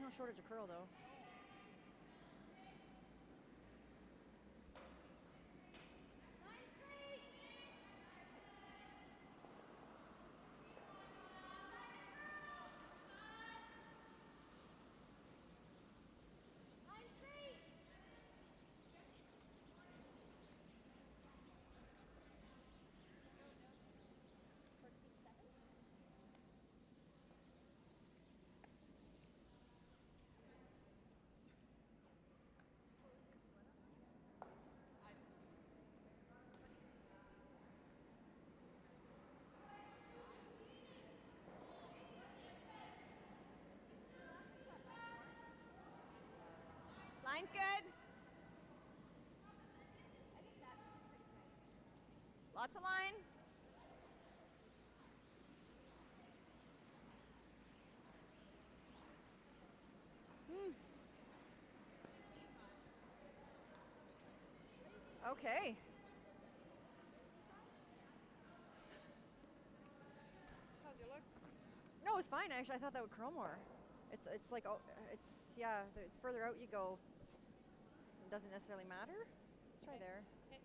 There's no shortage of curl, though. Line's good. Lots of line. Okay. How's your looks? No, it's fine. Actually, I thought that would curl more. It's like, oh, it's further out you go. It doesn't necessarily matter. Let's try there. Okay.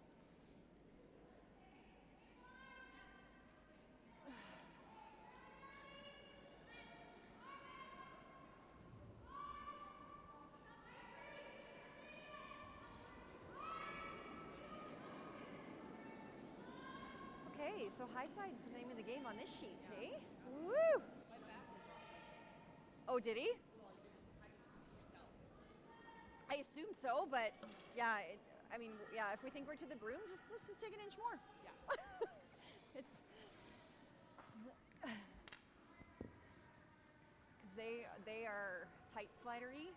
Okay, so high side's the name of the game on this sheet, hey? Woo! What's that? Oh, did he? I assume so, but yeah, if we think we're to the broom, let's just take an inch more. Yeah. It's because they are tight slidery.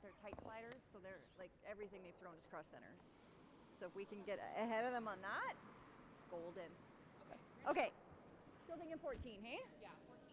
They're tight sliders, so they're like everything they've thrown is cross center. So if we can get ahead of them on that, golden. Okay. Okay. Still thinking 14, hey? Yeah, 14.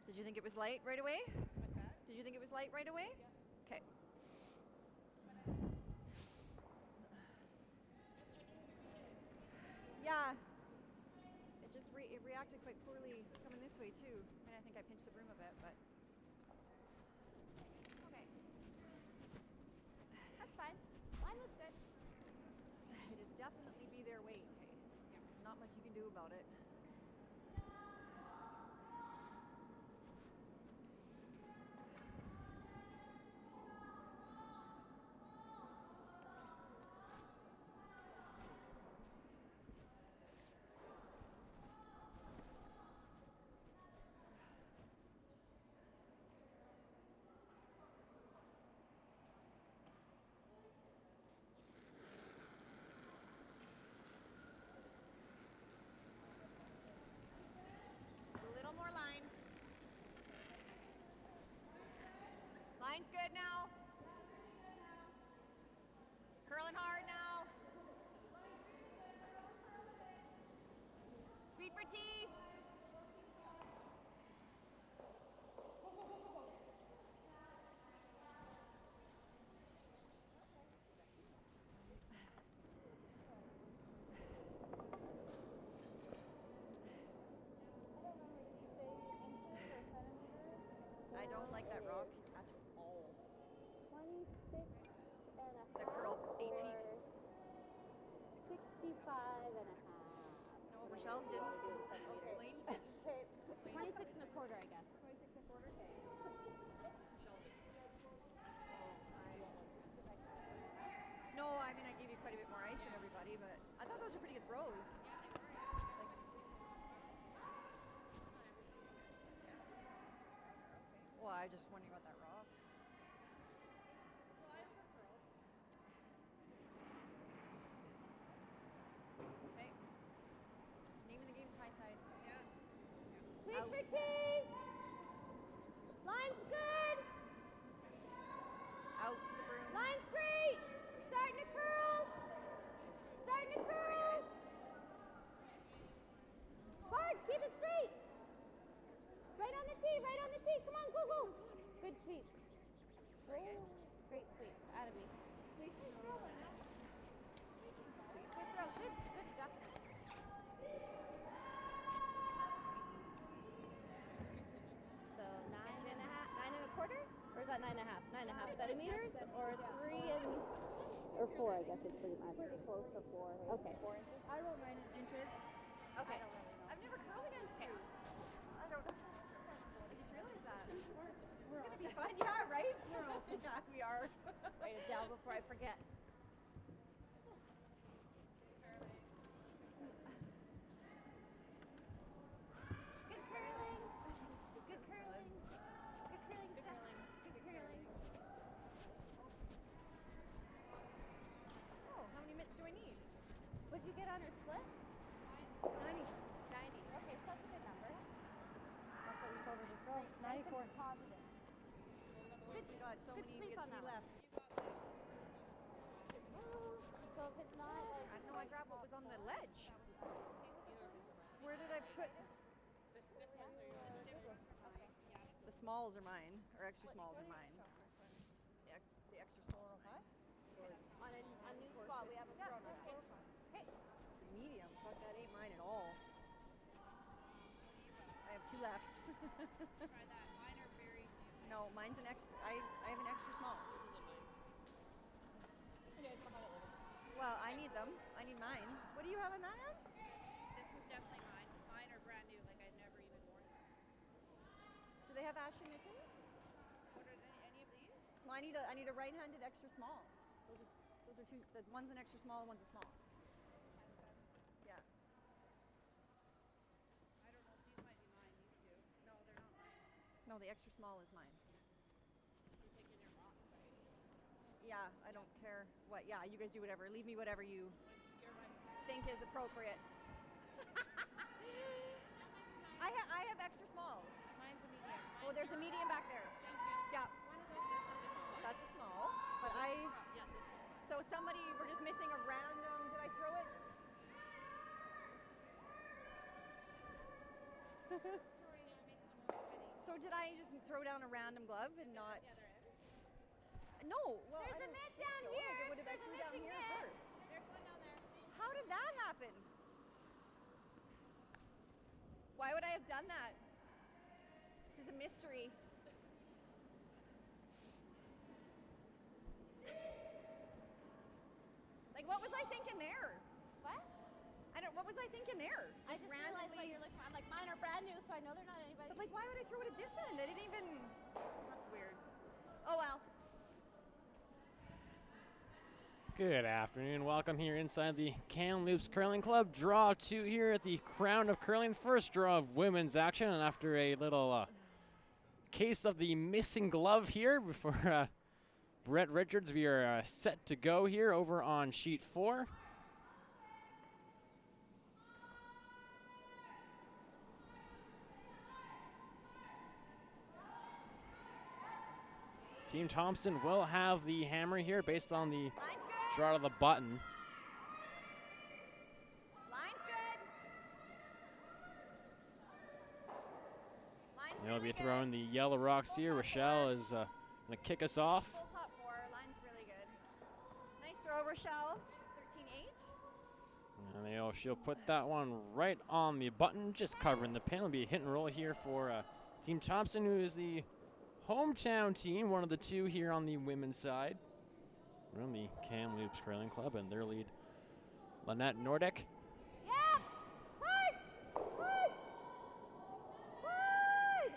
Did you think it was light right away? What's that? Did you think it was light right away? Yeah. Okay. Yeah. It just it reacted quite poorly coming this way too. I mean, I think I pinched the broom a bit, but okay. That's fine. Line was good. It is definitely be their weight. Hey, not much you can do about it. A little more line. Line's good now. Curling hard now. Sweet for tea. I don't like that rock at all. 26 and a half. The curl 8 feet. 65 and a half. No, Rochelle's didn't. Okay. Lane's didn't. Okay. 26 and a quarter, I guess. 26 and a quarter? Okay. Shelby. throws. Well, I just wondering about that rock. Well, I overcurled. Okay. Name of the game, high side. Yeah. Sweet Out. for tea. Line's good. Out to the broom. Line's great. Starting to curl. Starting to Sorry, curl. guys. Hard. Keep it straight. Right on the tee. Right on the tee. Come on, go, go. Good sweep. Sorry, guys. Great sweep. Out of me. Sweep. Good throw. Good. Good adjustment. So 9.25. 9.25. Or is that 9.5? 9.5 centimeters, or 3 and or 4? I guess it's pretty much. Pretty close to 4. Okay. 4 inches. I roll 9 inches. Okay. I've never curled against you. I don't know. I just realized that. This is gonna be fun. Yeah, right? Yeah, we are. Write it down before I forget. Good curling. Good curling. Good curling. Good curling. Good curling. Oh, how many mitts do I need? What'd you get on her split? 90. 90. Okay, so that's a good number. That's what we told her to throw. Nice and 94. positive. We got so good many, sleep we got on too many that left. So if it's not like I don't know, I grabbed what was on the ledge. Where did I put? The stiff ones are yours. The stiff ones are mine. Yeah. The smalls are mine, or extra smalls are mine. Yeah, the extra smalls are mine. on a new spot we haven't thrown on. Okay. It's a medium. Fuck, that ain't mine at all. I have 2 lefts. Try that. Mine are very few. No, mine's an extra. I have an extra small. Well, I need them. I need mine. What do you have on that end? This is definitely mine. Mine are brand new. Like I've never even worn them. Do they have Ashley mittens? What are any of these? Well, I need a right-handed extra small. Those are 2. The one's an extra small, one's a small. Yeah. I don't know. These might be mine. These two. No, they're not mine. No, the extra small is mine. You take in your rocks, right? Yeah, I don't care what. Yeah, you guys do whatever. Leave me whatever you You're mine. think is appropriate. I have extra smalls. Mine's a medium. Oh, there's a medium back there. Thank you. Yeah, One of those. This is mine. that's a small. But Yeah, this is so somebody, we're just missing a random. Did I throw it? Sorry, I made someone sweaty. So did I just throw down a random glove and not? The other end? No. Well, There's I a don't mitt think down so. here. Like it would have. I There's a threw down missing here mitt. first. There's one down there. How did that happen? Why would I have done that? This is a mystery. Like, what was I thinking there? What? What was I thinking there? I just realized what you're looking for. I'm like, mine are brand new, so I know they're not anybody. But like, why would I throw it at this end? I didn't even. That's weird. Oh well. Good afternoon. Welcome here inside the Kamloops Curling Club. Draw 2 here at the Crown of Curling. First draw of women's action. And after a little case of the missing glove here before Brett Richards, we are set to go here over on sheet 4. Team Thompson will have the hammer here based on the Line's good. draw of the button. Line's good. Line's They'll really be good. throwing the yellow rocks here. Full top Rochelle four. is going to kick us off. Full top 4. Line's really good. Nice throw, Rochelle. 13-8. And she'll put that one right on the button, just covering the pin. It'll be a hit and roll here for Team Thompson, who is the hometown team, one of the 2 here on the women's side. From the Kamloops Curling Club, and their lead, Lynette Nordic. Yeah! Hard! Hard! Hard!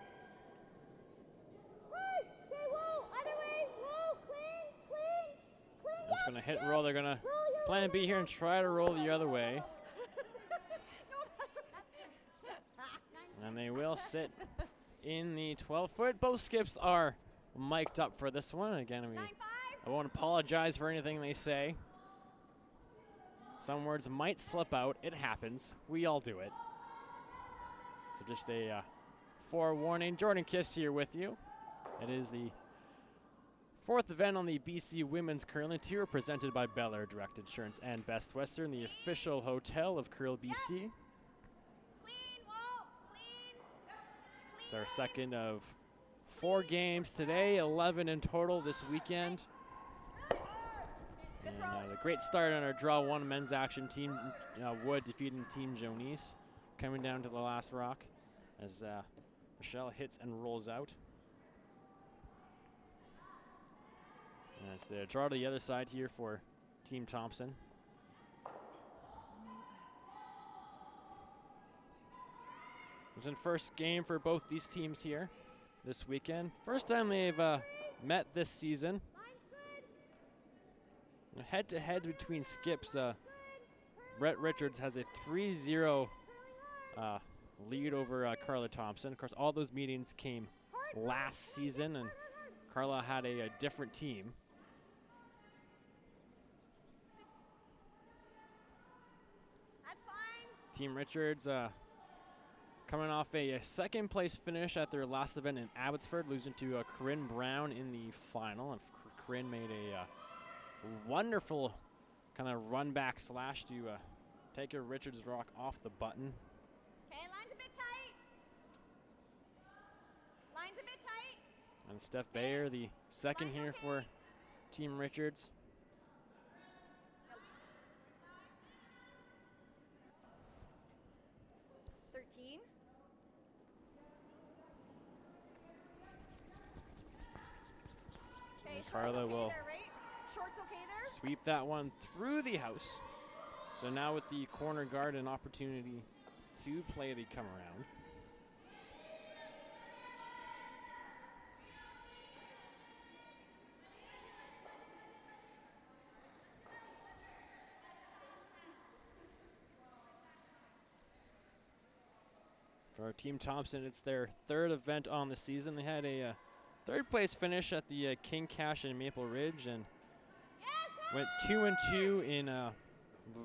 Hard! Okay, whoa! Other way! Whoa! Clean! Clean! Clean! Just going to hit and roll. They're going to plan B here and try to roll the other way. And they will sit in the 12-foot. Both skips are mic'd up for this one. Again, I won't apologize for anything they say. Some words might slip out. It happens. We all do it. So just a forewarning. Jordan Kiss here with you. It is the 4th event on the BC Women's Curling Tour, presented by Bel Air Direct Insurance and Best Western, the official hotel of Curl BC. It's our second of 4 games today, 11 in total this weekend. And a great start on our Draw 1 men's action. Team Wood defeating Team Jonice, coming down to the last rock as Michelle hits and rolls out. And it's the draw to the other side here for Team Thompson. It's in first game for both these teams here this weekend. First time they've met this season. Head-to-head between skips, Brett Richards has a 3-0 lead over Carla Thompson. Of course, all those meetings came last season, and Carla had a different team. That's fine. Team Richards coming off a second place finish at their last event in Abbotsford, losing to Corinne Brown in the final. And Corinne made a wonderful kind of run back slash to take a Richards rock off the button. Okay, line's a bit tight. Line's a bit tight. And Steph Bayer, the second here for Team Richards. Carla will sweep that one through the house. So now with the corner guard, an opportunity to play the come around. For our Team Thompson, it's their 3rd event on the season. They had a 3rd place finish at the King Cash in Maple Ridge and went 2-2 in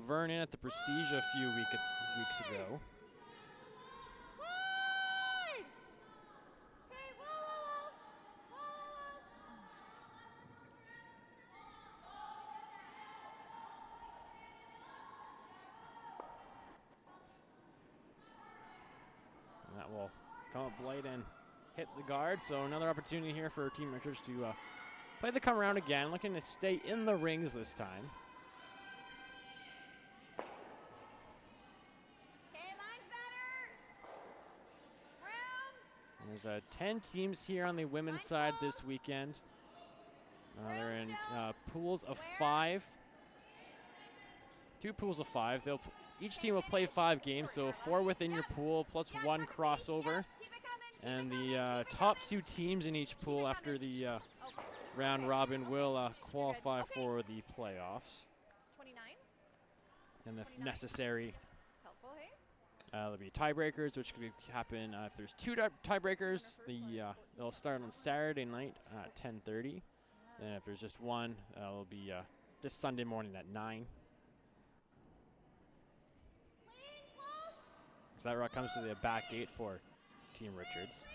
Vernon at the Prestige a few weeks ago. And that will come up light and hit the guard, so another opportunity here for Team Richards to play the come around again, looking to stay in the rings this time. And there's 10 teams here on the women's side this weekend. They're in pools of 5. 2 pools of 5. Each team will play 5 games, so 4 within your pool plus 1 crossover. And the top 2 teams in each pool after the round robin will qualify for the playoffs. 29. And if necessary, there'll be tiebreakers, which could happen if there's 2 tiebreakers. They'll start on Saturday night at 10:30. Then if there's just one, it'll be just Sunday morning at 9. So that rock comes to the back gate for Team Richards.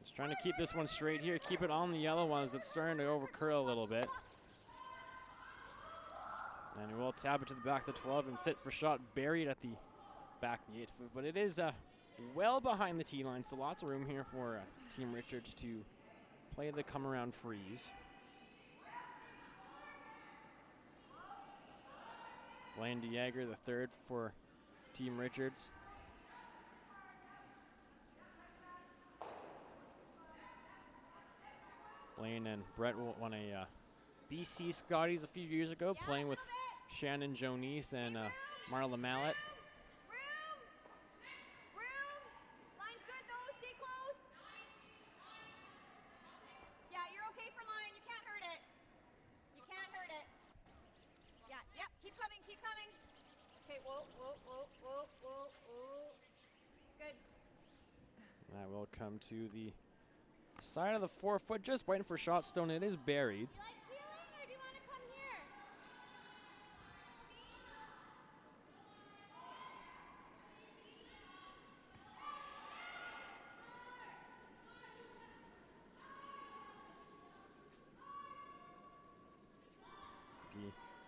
Just trying to keep this one straight here. Keep it on the yellow ones. It's starting to overcurl a little bit. And he will tap it to the back of the 12 and sit for shot buried at the back of the 8 foot. But it is well behind the tee line, so lots of room here for Team Richards to play the come around freeze. Blaine DeYager, the 3rd for Team Richards. Blaine and Brett won a BC Scotties a few years ago, playing with Shannon Jonice and Marla Mallet. Line's good though, stay close. Yeah, you're okay for line. You coming, keep coming. Okay, whoa, whoa, whoa, whoa, whoa, whoa. Good. That will come to the side of the 4 foot, just waiting for shot stone. It is buried. You like peeling or do you want to come here?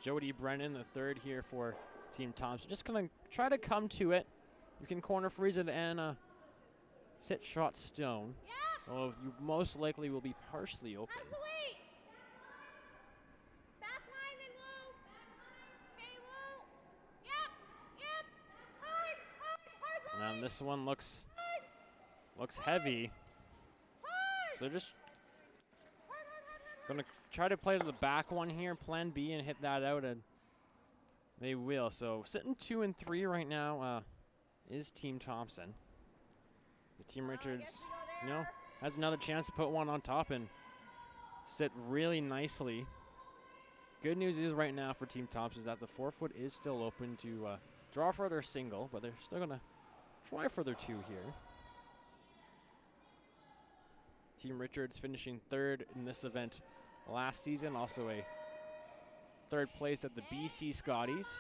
Jody Brennan, the third here for Team Thompson. Just gonna try to come to it. You can corner freeze it and sit shot stone. Yep. Well, you most likely will be partially open. How's the weight? Back line then Lou. Okay, Lou. Yep. Yep. Hard. Hard line. And this one looks heavy. Hard. So just gonna try to play to the back one here, plan B, and hit that out, and they will. So sitting 2 and 3 right now is Team Thompson. The Team Richards, has another chance to put one on top and sit really nicely. Good news is right now for Team Thompson is that the 4 foot is still open to draw for their single, but they're still gonna try for their 2 here. Team Richards finishing 3rd in this event last season, also a 3rd place at the BC Scotties.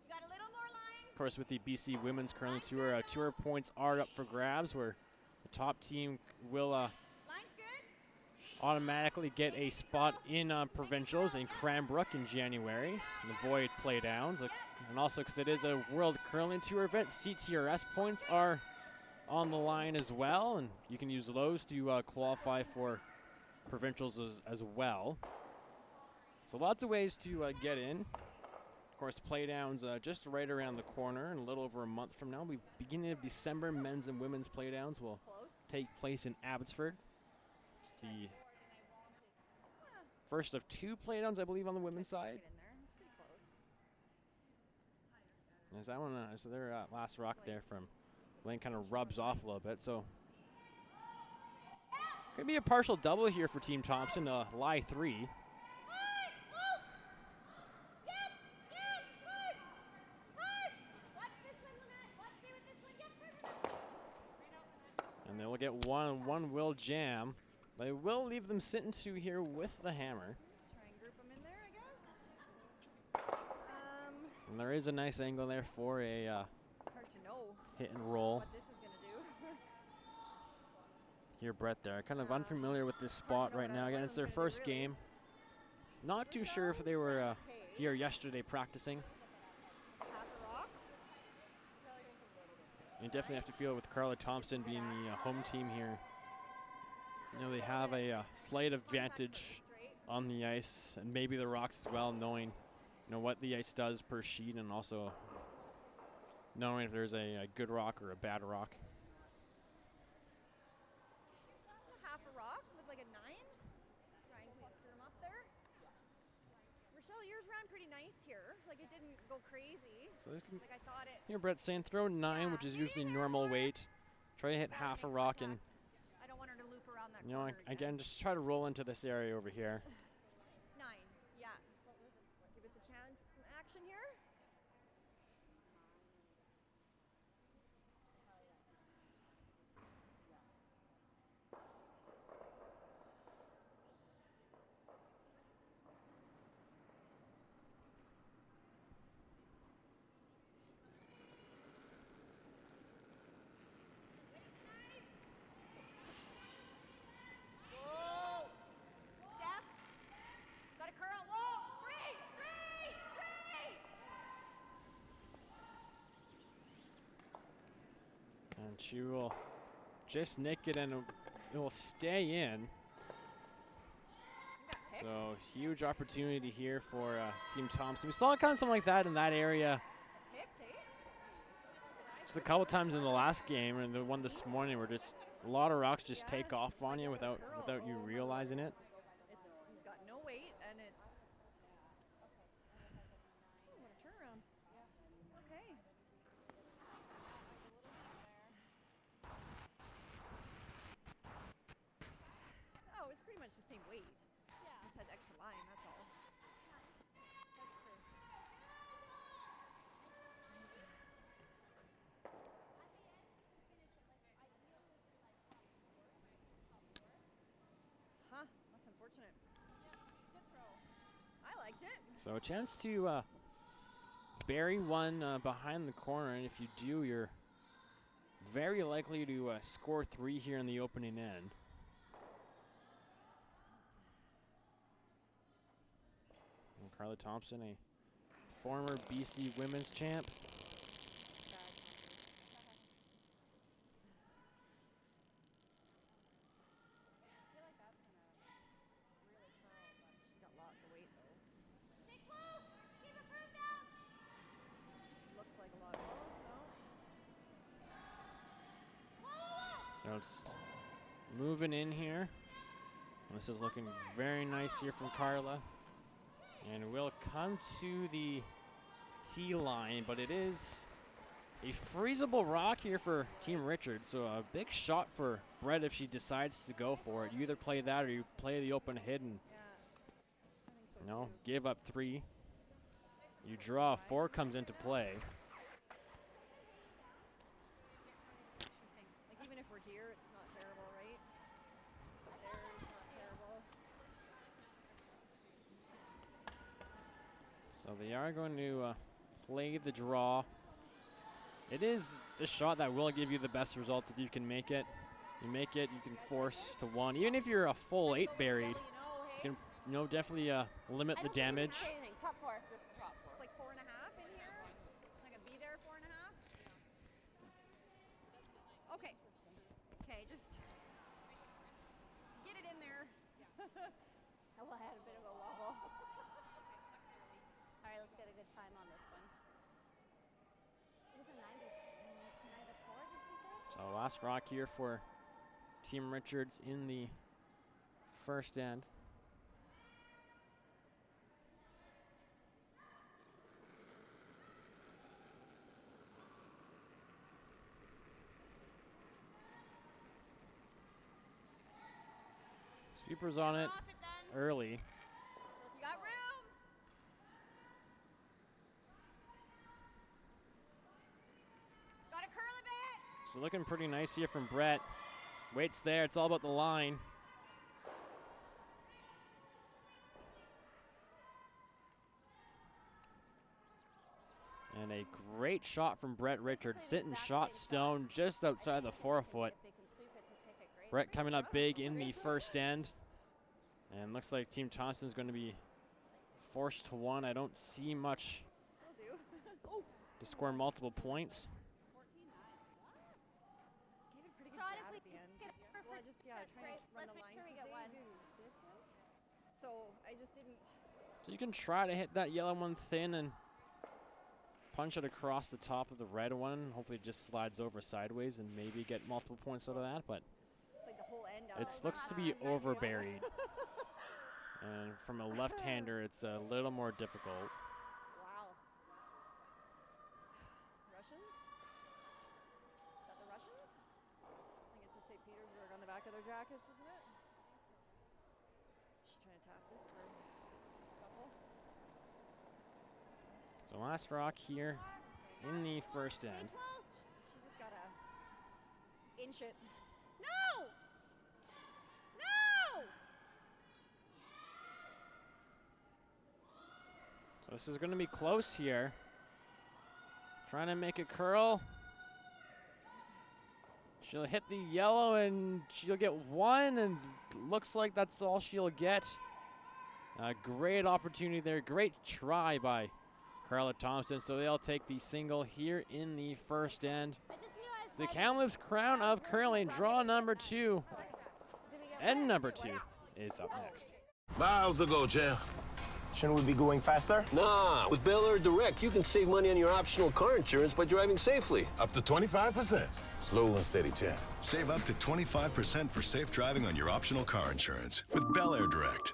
You got a little more line. Of course, with the BC Women's Curling Tour, tour points are up for grabs, where the top team will Line's good. automatically get a spot in provincials in Cranbrook in January, and avoid play downs. And also, because it is a World Curling Tour event, CTRS points are on the line as well, and you can use those to qualify for provincials as well. So lots of ways to get in. Of course, playdowns just right around the corner, and a little over a month from now, beginning of December, men's and women's playdowns will take place in Abbotsford. It's the first of 2 playdowns, I believe, on the women's side. Get in there. It's pretty close. There's that one. So their last rock there from Blaine kind of rubs off a little bit. So could be a partial double here for Team Thompson. Lie 3. And they will get one will jam. They will leave them sitting 2 here with the hammer. Try and group them in there, I guess. And there is a nice angle there for a Hard to know hit and roll. what this is gonna do. Here, Brett there. Kind of unfamiliar with this spot right now. Again, it's their first game. Not too sure if they were here yesterday practicing. Half a rock. You definitely have to feel it with Carla Thompson being the home team here. You know, they have a slight advantage on the ice, and maybe the rocks as well, knowing what the ice does per sheet, and also knowing if there's a good rock or a bad rock. Half a rock with like a 9. Try and cluster them up there. Rochelle, yours ran pretty nice here. Like it didn't go crazy. So this can, Like I thought it. here, Brett saying throw 9, which is usually normal weight. Try to hit half a rock, and I don't want her to loop around that corner again, just try to roll into this area over here. 9, yeah. Give us a chance, some action here. Whoa! Steph, got a curl. Whoa! Straight, straight, straight! And she will just nick it, and it will stay in. So huge opportunity here for Team Thompson. We saw kind of something like that in that area Picked, eh? just a couple times in the last game, and the one this morning where just a lot of rocks just take off on you without you realizing it. It's got no weight and it's. Oh, what a turnaround. Okay. Oh, it's pretty much the same weight. Yeah. Just had extra line, that's all. That's true. unfortunate. Good throw. I liked it. So a chance to bury one behind the corner, and if you do, you're very likely to score 3 here in the opening end. And Carla Thompson, a former BC women's champ. She's got lots of weight though. Looks like a lot. So it's moving in here. This is looking very nice here from Carla. And we'll come to the tee line, but it is a freezable rock here for Team Richards. So a big shot for Brett if she decides to go for it. You either play that or you play the open hidden. Yeah, I think so You know, too. give up 3. You draw, 4 comes into play. Like even if we're here, it's not terrible, right? There's not terrible. So they are going to play the draw. It is the shot that will give you the best result if you can make it. You make it, you can force to 1. Even if you're a full 8 buried, you can definitely limit the damage. Top 4, just top 4. It's like 4.5 in here. Like a be there 4.5. Okay. Okay, just get it in there. Well, I had a bit of a wobble. All right, let's get a good time on this one. It was a 94, did you say? So last rock here for Team Richards in the first end. Sweepers on it early. You got room. It's got to curl a bit. So looking pretty nice here from Brett. Waits there, it's all about the line. And a great shot from Brett Richards, sitting shot stone just outside the 4-foot. Brett coming up big in the first end. And looks like Team Thompson's going to be forced to 1. I don't see much Will do. Oh, to score multiple points. gave it a pretty good Shot jab if we at the can end. get Well, I perfect. just That's trying great. to run Let's the make line sure we 'cause get they one. do this way. So I just didn't. So you can try to hit that yellow one thin and punch it across the top of the red one. Hopefully it just slides over sideways and maybe get multiple points out of that. But Like the whole end it looks to be over buried. And from a left-hander, it's a little more difficult. Wow. Russians? Is that the Russians? I think it's the St. Petersburg on the back of their jackets, isn't it? She's trying to tap this for a couple. So last rock here in the first end. She's just got to inch it. No! No! So this is going to be close here. Trying to make it curl. She'll hit the yellow and she'll get 1, and looks like that's all she'll get. A great opportunity there. Great try by Carla Thompson. So they'll take the single here in the first end. I just knew I was The Kamloops Crown of Curling, draw number 2. And number 2 is up next. Miles ago, champ. Shouldn't we be going faster? Nah, with Bel Air Direct, you can save money on your optional car insurance by driving safely. Up to 25%. Slow and steady, champ. Save up to 25% for safe driving on your optional car insurance with Bel Air Direct.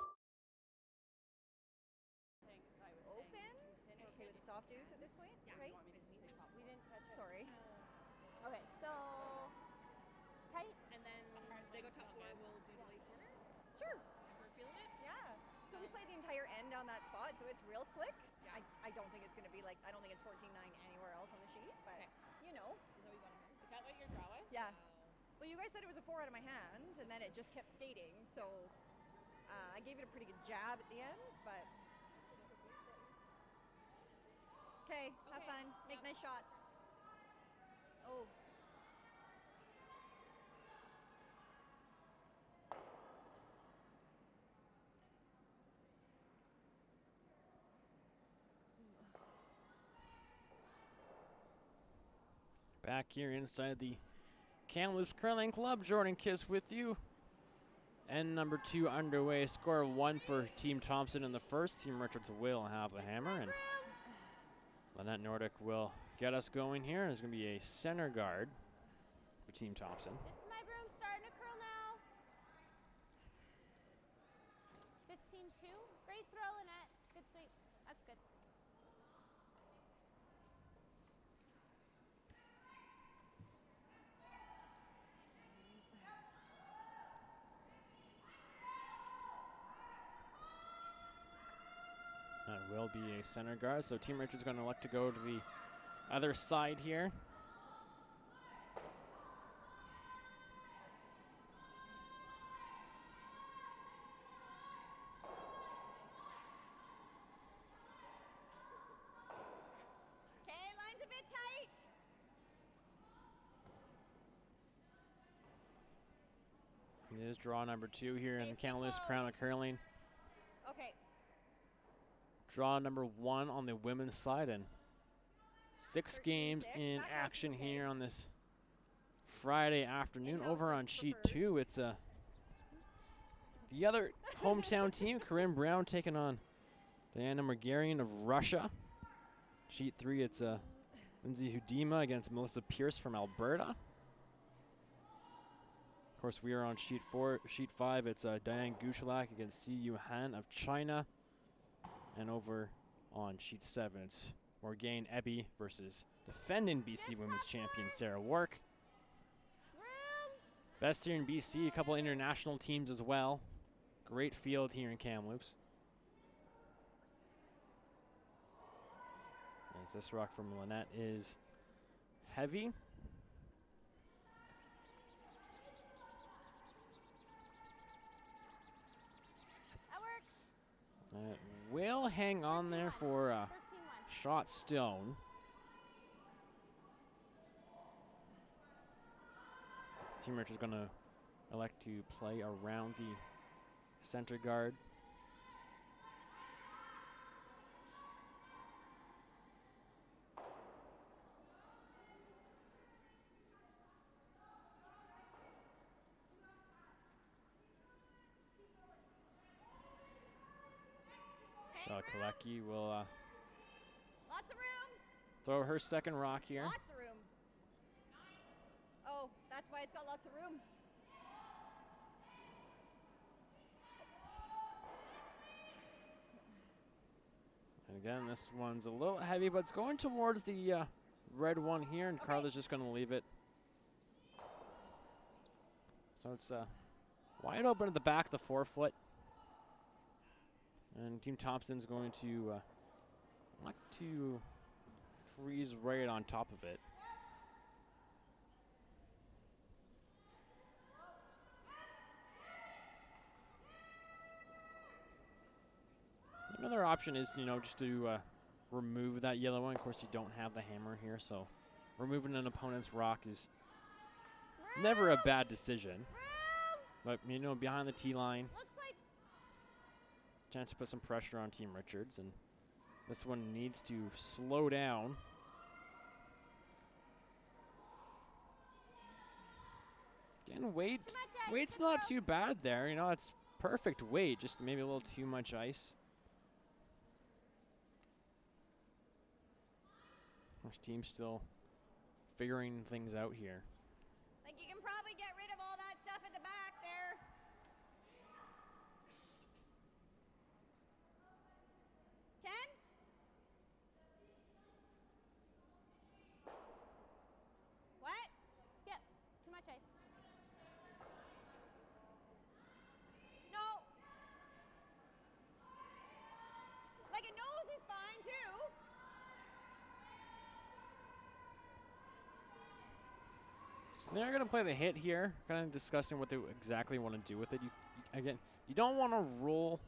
Open. Okay with the soft deuce at this point, right? We didn't touch it. Sorry. Okay, so tight. And then they go top 4. We'll do the late corner. Sure. If we're feeling it. Yeah. So we played the entire end on that spot, so it's real slick. Yeah. I don't think it's going to be like, I don't think it's 14-9 anywhere else on the sheet, but you know. Is that what your draw was? Yeah. Well, you guys said it was a 4 out of my hand, and then it just kept skating, so I gave it a pretty good jab at the end, but. Okay, have fun. Make nice shots. Oh. Back here inside the Kamloops Curling Club, Jordan Kiss with you. End number 2 underway. Score 1 for Team Thompson in the first. Team Richards will have the hammer, and Lynette Nordic will get us going here. There's going to be a center guard for Team Thompson. This is my broom starting to curl now. 15-2. Great throw, Lynette. Good sweep. That's good. That will be a center guard, so Team Richards going to elect to go to the other side here. Okay, line's a bit tight. It is draw number 2 here in the Face the Kamloops post. Crown of Curling. Okay. Draw number 1 on the women's side, and 6 games 13-6. in That helps action with here me. on this Friday afternoon. helps Over us on sheet preferred. 2, it's the other hometown team, Corinne Brown, taking on Diana Margarian of Russia. Sheet 3, it's Lindsay Hudima against Melissa Pierce from Alberta. Of course, we are on sheet 4. Sheet 5, it's Diane Gushalak against Siyu Han of China. And over on sheet 7, it's Morgane Ebby versus defending BC Women's Champion Sarah Work. Best here in BC, a couple international teams as well. Great field here in Kamloops. As this rock from Lynette is heavy. That works. Will hang on there for 13-1. shot stone. Team Richards going to elect to play around the center guard. Kalecki will Lots of room. throw her second rock here. Lots of room. Oh, that's why it's got lots of room. And again, this one's a little heavy, but it's going towards the red one here, and Okay. Carla's just going to leave it. So it's wide open at the back of the forefoot. And Team Thompson's going to like to freeze right on top of it. Another option is, just to remove that yellow one. Of course, you don't have the hammer here, so removing an opponent's rock is never a bad decision. But, behind the tee line, Looks like chance to put some pressure on Team Richards, and this one needs to slow down. Again, weight's not too bad there. It's perfect weight, just maybe a little too much ice. This team's still figuring things out here. Like you can probably get rid of all that stuff at the back there. Ten? What? Yep, too much ice. No. Like a nose is fine too. So they're going to play the hit here, kind of discussing what they exactly want to do with it. again, you don't want to roll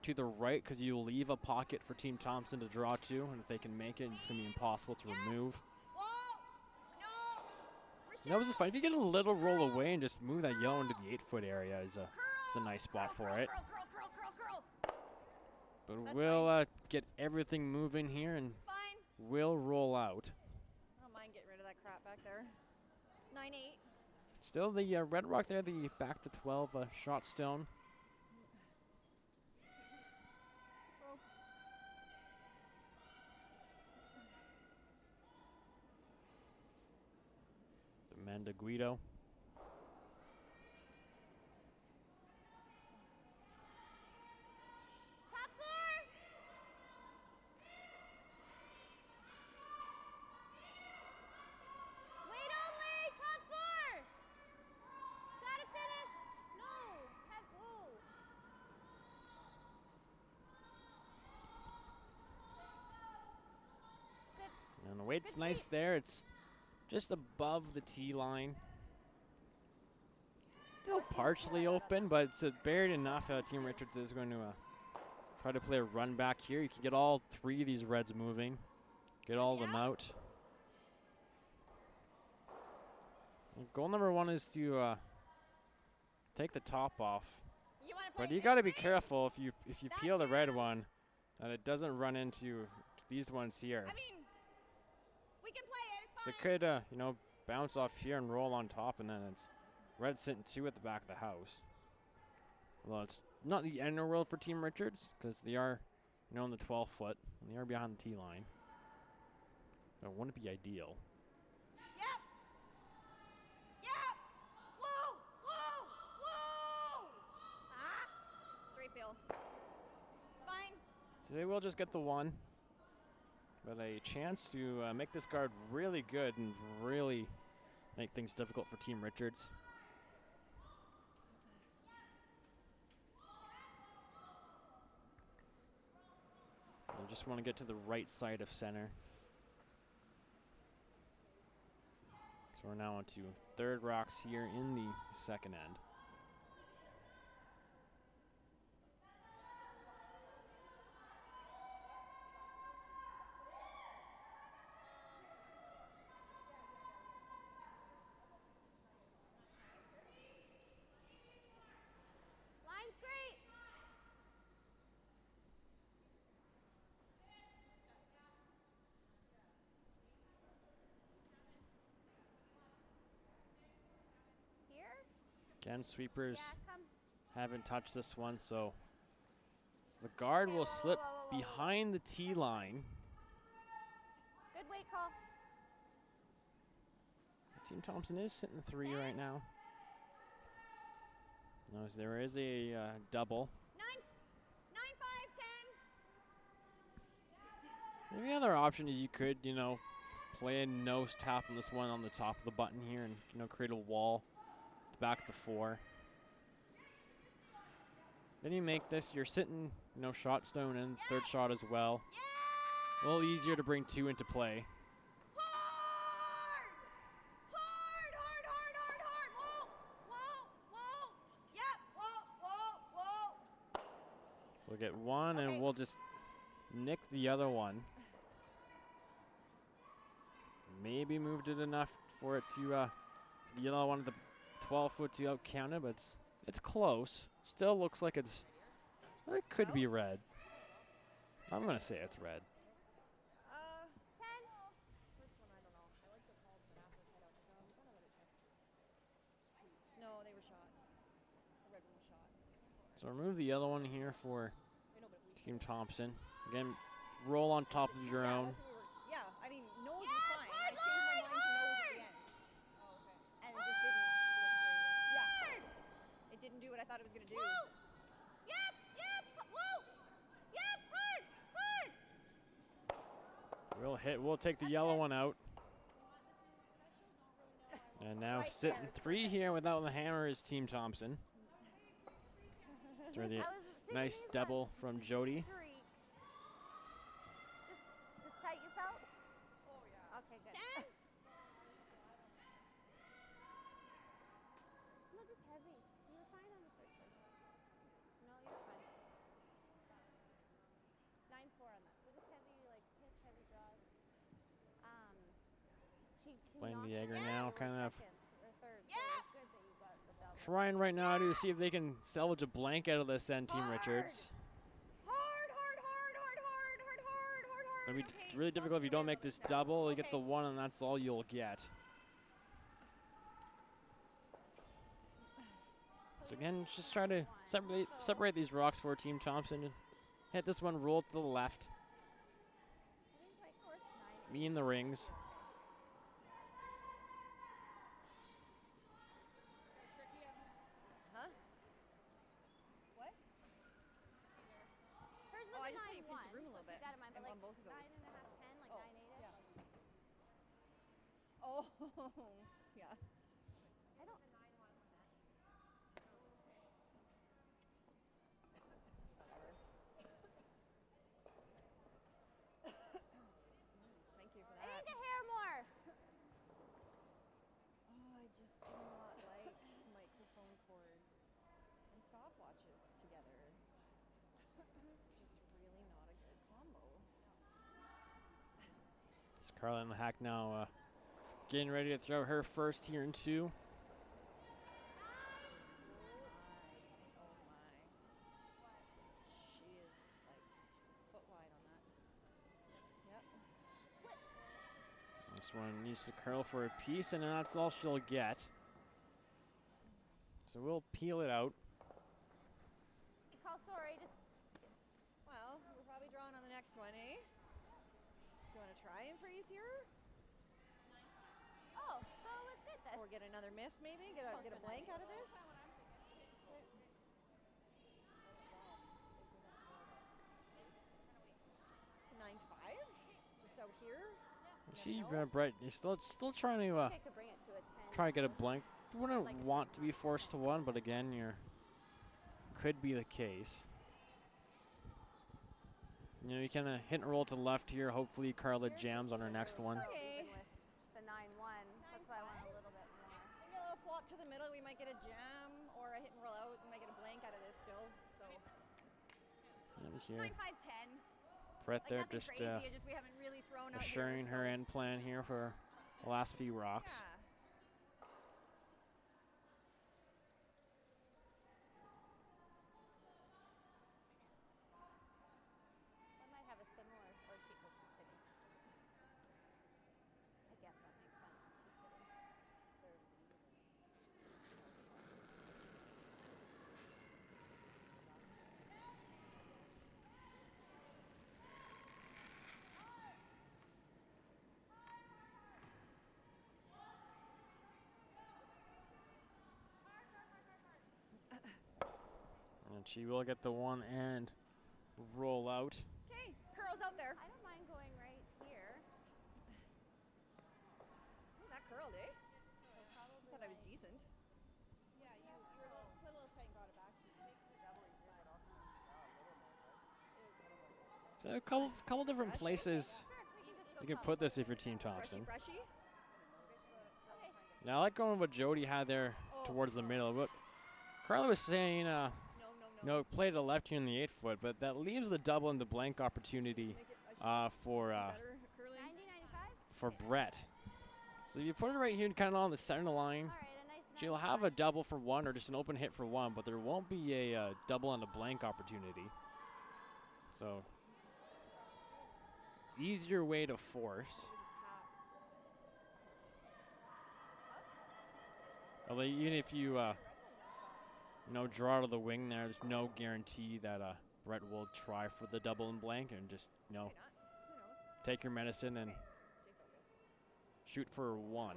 to the right because you leave a pocket for Team Thompson to draw to, and if they can make it, it's going to be impossible to remove. You know, this is fun. If you get a little roll away and just move that yellow into the 8-foot area, it's a nice spot for it. But we'll get everything moving here, and we'll roll out. I don't mind getting rid of that crap back there. 9-8. Still the red rock there, the back to 12 shot stone. The Manda Guido. And the weight's nice there. It's just above the tee line. Still partially open, but it's buried enough. Team Richards is going to try to play a run back here. You can get all three of these reds moving. Get all of them out. And goal number one is to take the top off. But you got to be careful if you peel the red one that it doesn't run into these ones here. We can play it. It's So fine. it could, you know, bounce off here and roll on top, and then it's red sitting 2 at the back of the house. Well, it's not the end of the world for Team Richards because they are, you know, on the 12 foot and they are behind the tee line. But wouldn't it be ideal? Yep. Yep. Whoa. Whoa. Whoa. Ah. Straight bill. It's fine. So they will just get the 1. But a chance to make this guard really good and really make things difficult for Team Richards. You just want to get to the right side of center. So we're now on to third rocks here in the second end. Again, sweepers haven't touched this one, so the guard will slip behind the tee line. Good weight call. Team Thompson is sitting 3 right now. Notice there is a double. 9, 5, 10. Maybe the other option is you could, you know, play a nose tap on this one on the top of the button here and, you know, create a wall. Back to 4. Then you make this, you're sitting, you know, shot stone and third shot as well. A little easier to bring 2 into play. Hard. Whoa. Whoa. Yep. Whoa. We'll get 1 and we'll just nick the other one. Maybe moved it enough for it to, the yellow one at the 12 foot to out counted, but it's close. Still looks like it could be red. I'm gonna say it's red. 10. First one, I don't know. I like the calls, but after I out, I'm gonna let it check. No, they were shot. The red one was shot. So remove the yellow one here for I know, but if we Team Thompson. Again, roll on top of your own. That's what we were, yeah, I mean, nose was fine. I changed my mind to nose at the end. Oh, okay. And it just didn't go straight. Yeah. It didn't do what I thought it was going to do. We'll hit. We'll take the yellow one out. And now Right sitting there. 3 here without the hammer is Team Thompson. After the nice double from Jody. Just tight yourself. Okay, good. 10. No, just heavy. You were fine on the first one. playing the Jaeger now, kind of Yeah. Good that you got the double. trying right now to see if they can salvage a blank out of this end, Team Richards. Hard. It'll be Okay, really difficult if you don't make this double. You get the Okay. one, and that's all you'll get. So again, just try to separate these rocks for Team Thompson. And hit this one, roll to the left. Me in the rings. Huh? What? Hers Oh, was I a just thought you 9-1, pinched the room a little so bit. keep that in mind, but on like both of those. 9.5, 10, like Oh, 9-8. yeah. Oh, yeah. I don't. Thank you for I that. need to hear more. Oh, I just do not like microphone cords and stopwatches together. It's just really not a good combo. It's Carlin the Hack now getting ready to throw her first here in 2. Oh my. She is like foot wide on that. Yep. This one needs to curl for a piece, and that's all she'll get. So we'll peel it out. Call sorry, just Well, we're probably drawing on the next one, eh? Do you want to try and freeze here? oh, so it was good then. Or get another miss maybe? Get a blank out of this? 9.5? Just out here? You See, never know. Brett, you're still trying to I could bring it to a 10. try to get a blank. You wouldn't want to be forced to one, but again, could be the case. You know, you kind of hit and roll to the left here. Hopefully, Carla jams on her next one. Okay. The 9-1. That's why I want a little bit more. We get a little flop to the middle. We might get a jam or a hit and roll out. We might get a blank out of this still. So And here, 9.5, 10. Brett Like there nothing just crazy. Just we haven't really thrown out assuring here, her so. end plan here for the last few rocks. Yeah. I might have a similar, or she was sitting. I guess that makes sense. She's sitting. And she will get the one and roll out. Okay, curl's out there. I don't mind going right here. Ooh, that curled, eh? I thought I was decent. Yeah, you were a little tight and got it back. So a couple different places you can put this if you're Team Brushy, Thompson. brushy. Now I like going with what Jody had there towards the middle. But Carla was saying, no, play to the left here in the 8-foot, but that leaves the double and the blank opportunity for Better curling. 90, 95? for Brett. So if you put it right here, kind of on the center line, All right, a nice she'll have a double for one or just an open hit for one, but there won't be a double and a blank opportunity. So easier way to force. Although even if you draw to the wing there, there's no guarantee that Brett will try for the double and blank and just Why not? Who knows? take your medicine and Okay, stay focused. shoot for one.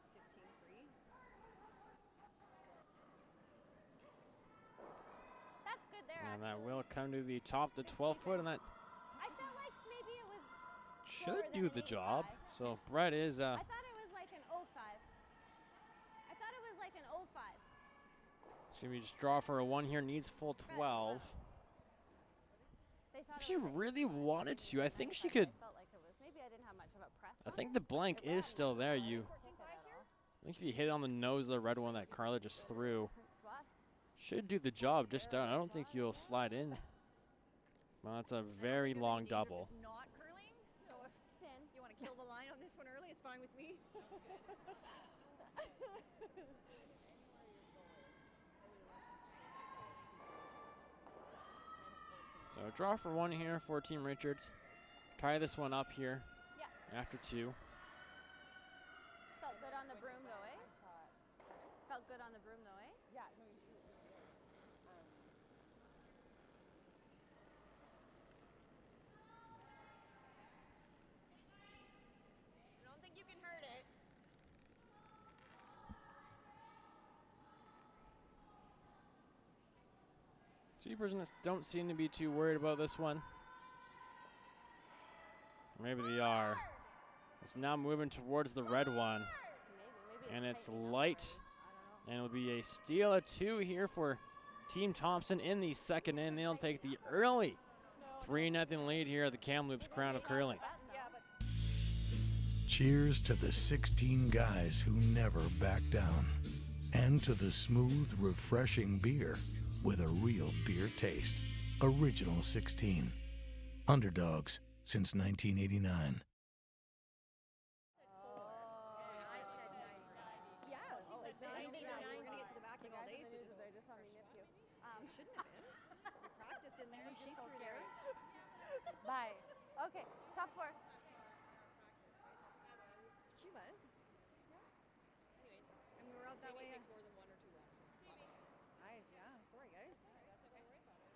It's hard to read. It's a hard read. That's good there, And that actually. will come to the top, the 12-foot, and that I felt like maybe it was should slower do than the an job. 8.5. So Brett is I thought it was like an 05. I thought it was like an 05. She's going to just draw for a one here, needs full 12. thought If it she was, like, really wanted to, I think she but could. I felt like it was. Maybe I didn't have much of a press. I on think it. the blank is still there. You, Pick it at all. I think if you hit it on the nose of the red one that Carla just threw, Different spot. should do the job just down. I don't think you'll slide in. Well, that's a very long double. It's not curling, so if It's in. you want to kill the line on this one early, it's fine with me. So a draw for one here for Team Richards. Tie this one up here Yeah. after two. Felt good on the broom though, eh? Felt good on the broom though, eh? Yeah, no, you I don't think you can hurt it. Sweepers don't seem to be too worried about this one. Maybe they are. It's now moving towards the red one. Maybe And it's tightening up light. already. I don't know. And it'll be a steal of two here for Team Thompson in the second inning. They'll take the early 3-0 lead here at the Kamloops Crown of Curling. Cheers to the 16 guys who never back down. And to the smooth, refreshing beer with a real beer taste. Original 16. Underdogs since 1989. Yeah, like I don't think we're gonna get to the backing all day, so just They're just on the nip you. shouldn't have been. We practiced in there. She threw there. Bye. Okay, top four. She was. Anyways, And we were out that maybe way. it takes more than 1 or 2 reps. Sorry guys. That's okay, worry about it.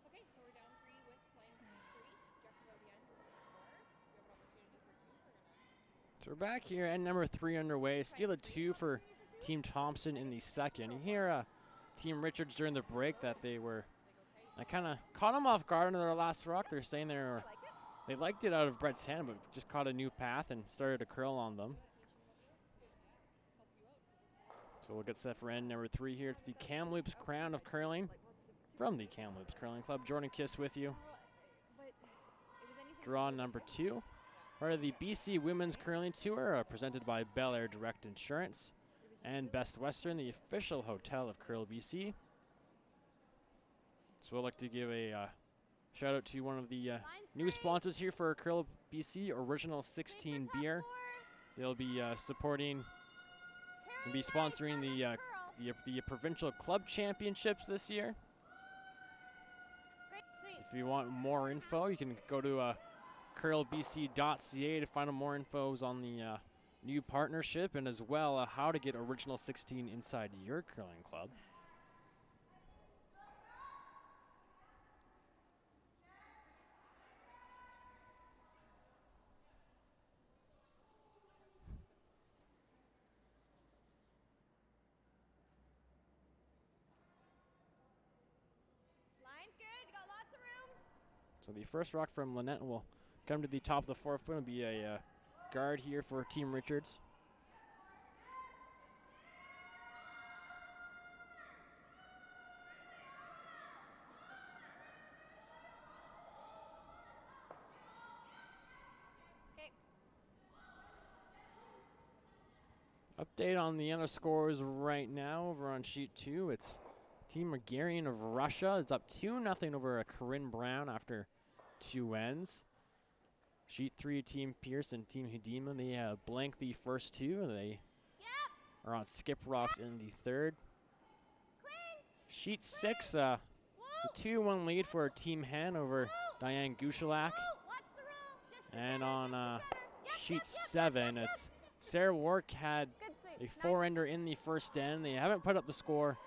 Okay, so we're down 3 with playing 3. Objective at the end, we're going to 4. We have an opportunity for 2. We're going to... So we're back here and number 3 underway. Steal of 2 for Team Thompson in the second. You hear Team Richards during the break that they were, I kind of caught them off guard on their last rock. They're saying they liked it out of Brett's hand, but just caught a new path and started to curl on them. So we'll get set for end number 3 here. It's the Kamloops Crown of Curling from the Kamloops Curling Club. Jordan Kiss with you. But it was anything. Draw number 2. Part of the BC Women's Curling Tour, presented by Bel Air Direct Insurance and Best Western, the official hotel of Curl BC. So we'd like to give a shout out to one of the new sponsors here for Curl BC, Original 16 Beer. They'll be supporting and be sponsoring the provincial club championships this year. If you want more info, you can go to curlbc.ca to find out more infos on the new partnership and as well how to get Original 16 inside your curling club. Line's good. You got lots of room. So the first rock from Lynette will come to the top of the 4 foot and be a guard here for Team Richards. Update on the other scores right now over on sheet 2. It's Team Megarian of Russia. It's up 2-0 over Corinne Brown after 2 ends. Sheet 3, Team Pierce and Team Hidema. They blank the first 2. They are on skip rocks in the third. Sheet 6, it's a 2-1 lead for Team Hen over Diane Gushalak. And on sheet 7, it's Sarah Wark had a 4-ender in the first end. They haven't put up the score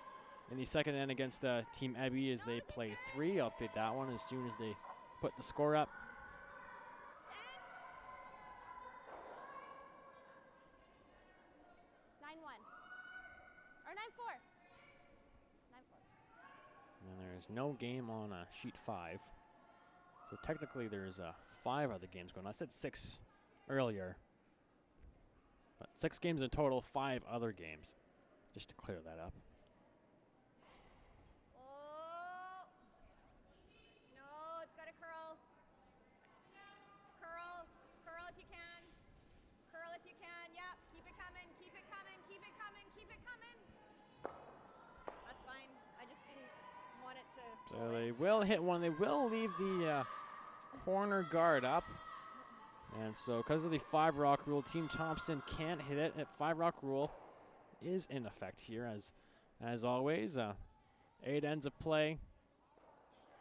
in the second end against Team Ebby as they play 3. I'll update that one as soon as they put the score up. And there's no game on sheet 5. So technically there's 5 other games going on. I said 6 earlier. But 6 games in total, 5 other games. Just to clear that up. Oh. No, it's got to curl. So they will hit one. They will leave the corner guard up. And so because of the 5-rock rule, Team Thompson can't hit it. 5-rock rule is in effect here as always. 8 ends of play.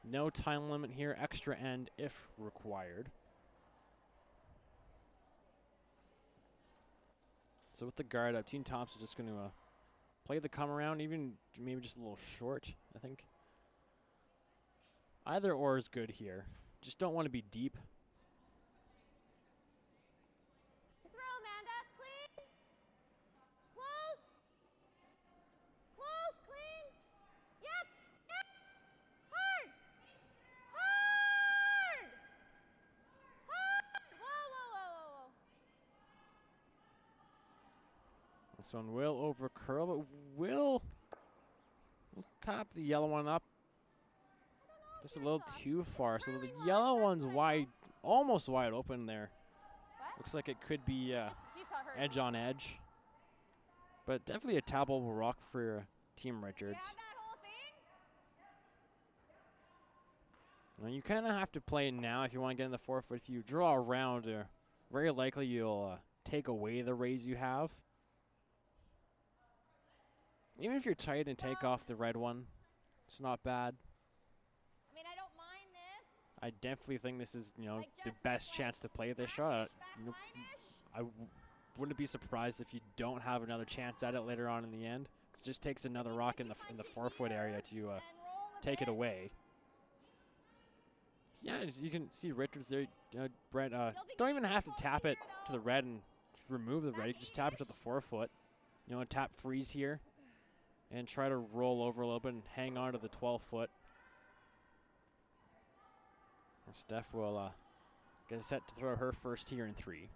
No time limit here. Extra end if required. So with the guard up, Team Thompson just going to play the come around, even maybe just a little short, I think. Either or is good here. Just don't want to be deep. Throw, Amanda. Clean. Close. Close, clean. Yep. Yep. Hard. Hard. Hard. Whoa, whoa, whoa, whoa, whoa. This one will over curl, but will tap the yellow one up. Just a little too far. So the yellow one's wide, almost wide open there. Looks like it could be edge on edge. But definitely a tappable rock for Team Richards. Now you kind of have to play it now if you want to get in the 4-foot. If you draw around, very likely you'll take away the raise you have. Even if you're tight and take off the red one, it's not bad. I mean, I don't mind this. I definitely think this is, the best chance to play this shot. I wouldn't be surprised if you don't have another chance at it later on in the end. It just takes another rock in the 4-foot area to take it away. Yeah, as you can see Richards there, Brett, don't even have to tap it to the red and remove the red. You can just tap it to the 4-foot. Tap freeze here and try to roll over a little bit and hang on to the 12-foot. Steph will get set to throw her first here in 3.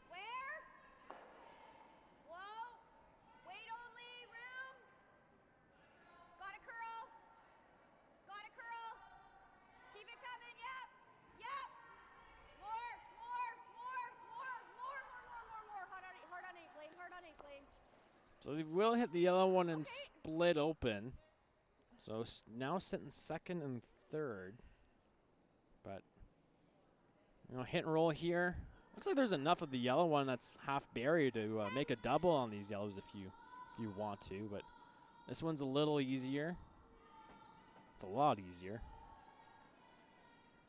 Where? Whoa. Wait only. Room. It's got to curl. It's got to curl. Keep it coming. Yep. Yep. More. Hard on 8 blade. So they will hit the yellow one and split open. So now sitting second and third. But, hit and roll here. Looks like there's enough of the yellow one that's half buried to make a double on these yellows if you want to. But this one's a little easier. It's a lot easier.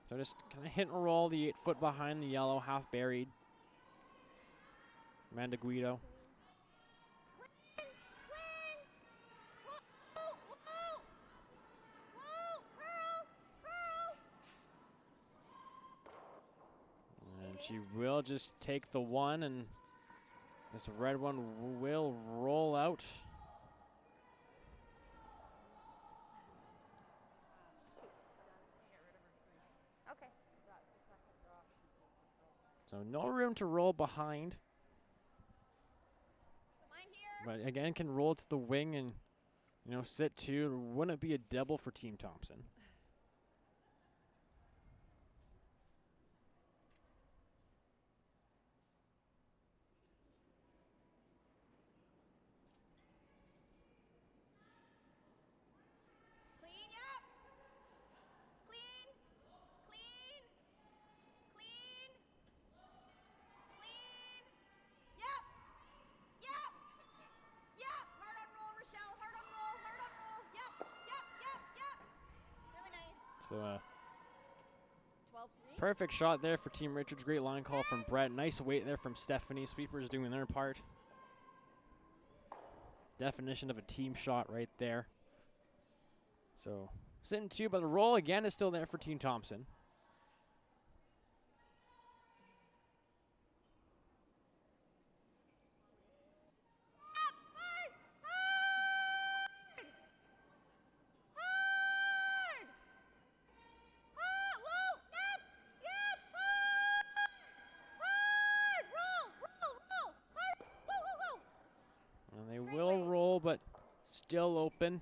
So just kind of hit and roll the 8-foot behind the yellow, half buried. Amanda Guido. And she will just take the one, and this red one will roll out. Okay. So no room to roll behind. But again, can roll to the wing and, sit 2. Wouldn't it be a double for Team Thompson? Clean, yep. Clean. Clean. Clean. Clean. Yep. Yep. Yep. Hard on roll, Rochelle. Hard on roll. Hard on roll. Yep. Really nice. So 12-3. perfect shot there for Team Richards. Great line call from Brett. Nice weight there from Stephanie. Sweepers doing their part. Definition of a team shot right there. So sitting 2, but the roll again is still there for Team Thompson. And they will roll, but still open.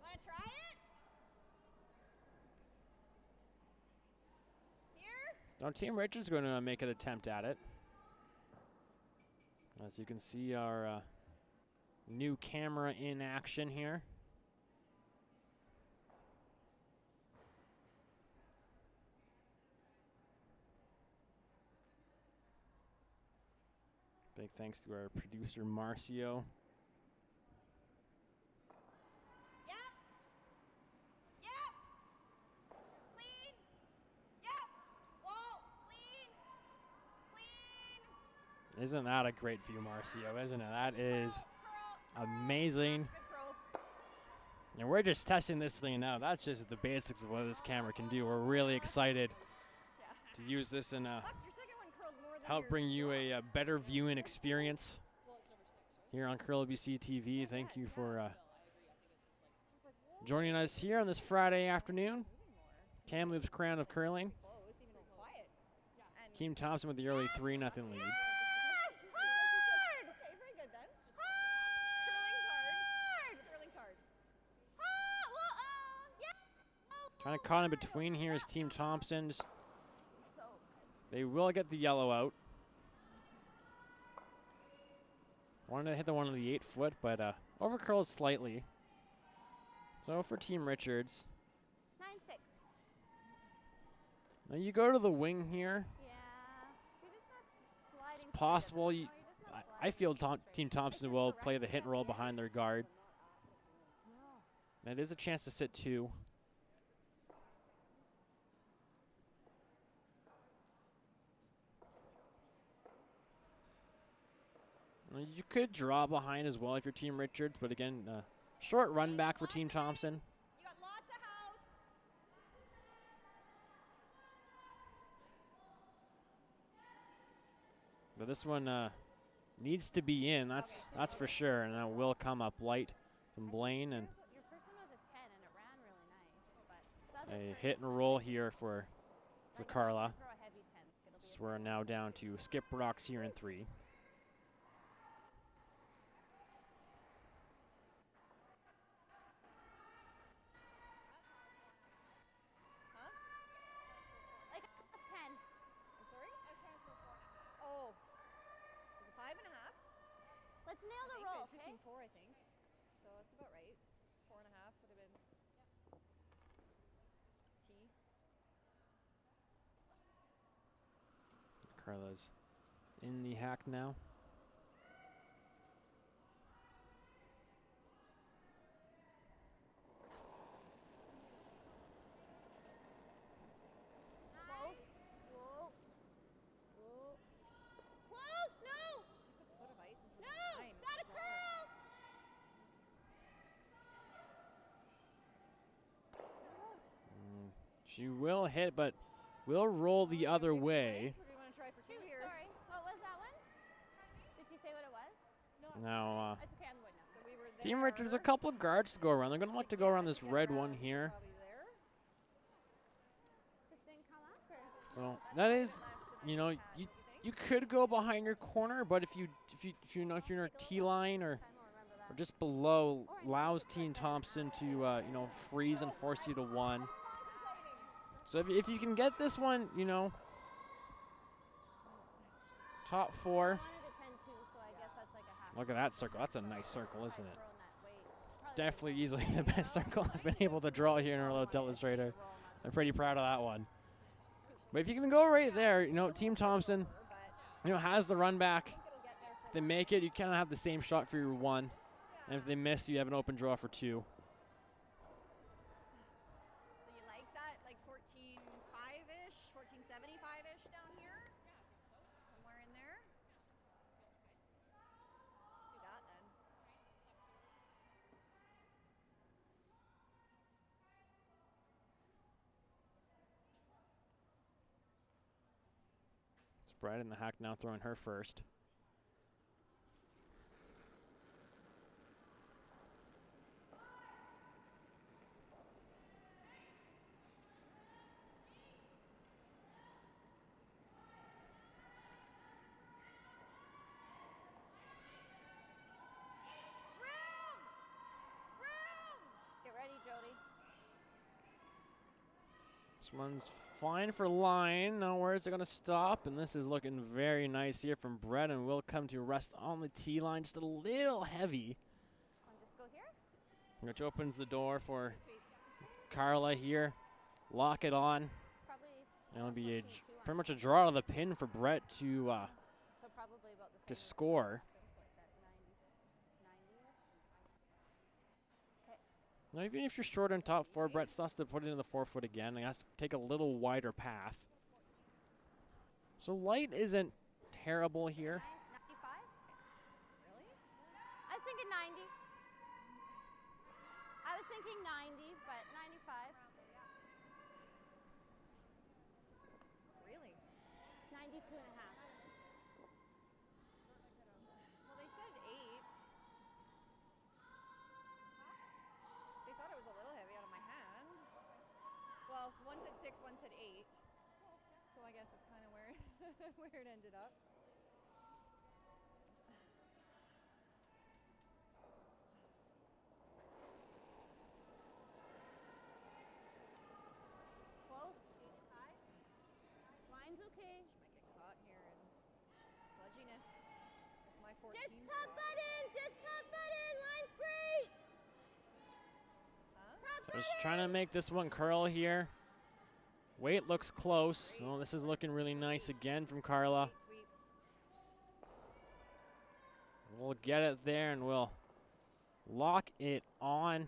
Want to try it? Now Team Richard's going to make an attempt at it. As you can see, our new camera in action here. Big thanks to our producer, Marcio. Isn't that a great view, Marcio? Isn't it? That is amazing. And we're just testing this thing out. That's just the basics of what this camera can do. We're really excited to use this and help bring you a better viewing experience here on Curl BC TV. Thank you for joining us here on this Friday afternoon. Kamloops Crown of Curling. Team Thompson with the early 3-0 lead. Kind of caught in between here is Team Thompson. They will get the yellow out. Wanted to hit the one on the 8-foot, but overcurled slightly. So for Team Richards. 9-6. Now you go to the wing here. Yeah. You're just not sliding. It's possible. I feel Team Thompson will play the hit and roll behind their guard. That is a chance to sit 2. You could draw behind as well if you're Team Richards, but again, short run back for Team Thompson. You got lots of house. But this one needs to be in, that's for sure, and that will come up light from Blaine, and Your first one was a 10 and it ran really nice, but a hit and roll here for Carla. throw a heavy 10. It'll be So we're now down to skip rocks here in 3. like a 10. I'm sorry? Oh. Is it 5.5? Let's nail the I think roll, it's okay? 15.4, I think. So that's about right. 4.5 would have been T. Carla's in the hack now. Close. Whoa. Whoa. Close! No! She takes a foot of ice and throws No! it behind. Got a It's bizarre. curl! She will hit, but will roll the other way. What do you want to try for 2 Two, here? sorry. What was that one? Did she say what it was? Now, It's okay, I'm good now. So we were there. Team Richards, a couple guards to go around. They're going to look to go around this red one here. Probably there. This thing come up or? So that is, you know, you could go behind your corner, but if you're in a T line or just below, allows Team Thompson to you know, freeze and force you to 1. So if you can get this one, you know, top 4. I wanted a 10 too, so I guess that's like a half. Look at that circle. That's a nice circle, isn't it? Throwing that weight. Probably Definitely easily the best circle I've been able to draw here in our little illustrator. I'm pretty proud of that one. But if you can go right there, you know, Team Thompson, you know, has the run back. If they make it, you kind of have the same shot for your 1. And if they miss, you have an open draw for 2. So you like that, like 14.5-ish, 14.75-ish down here? Somewhere in there? Let's do that then. It's Brad in the hack now throwing her first. This one's fine for line. Now where is it going to stop? And this is looking very nice here from Brett, and will come to rest on the tee line. Just a little heavy. Just go here. Which opens the door for Carla here. Lock it on. Probably. It'll be pretty much a draw to the pin for Brett to So probably about the same. score. Now, even if you're short on top four, Brett still has to put it in the 4 foot again. He has to take a little wider path. So light isn't terrible here. 95? Really? I was thinking 90. I was thinking 90, but 95. Really? 92 and a half. Well, they said 8. They thought it was a little heavy out of my hand. Well, so one said 6, one said 8. So I guess it's kind of where where it ended up. Close. 85. Line's okay. Might get caught here in sludginess. If my 14 Just top stopped. button. Just top button. Line's great. So just trying to make this one curl here. Weight looks close. Oh, this is looking really nice again from Carla. Sweet. We'll get it there and we'll lock it on.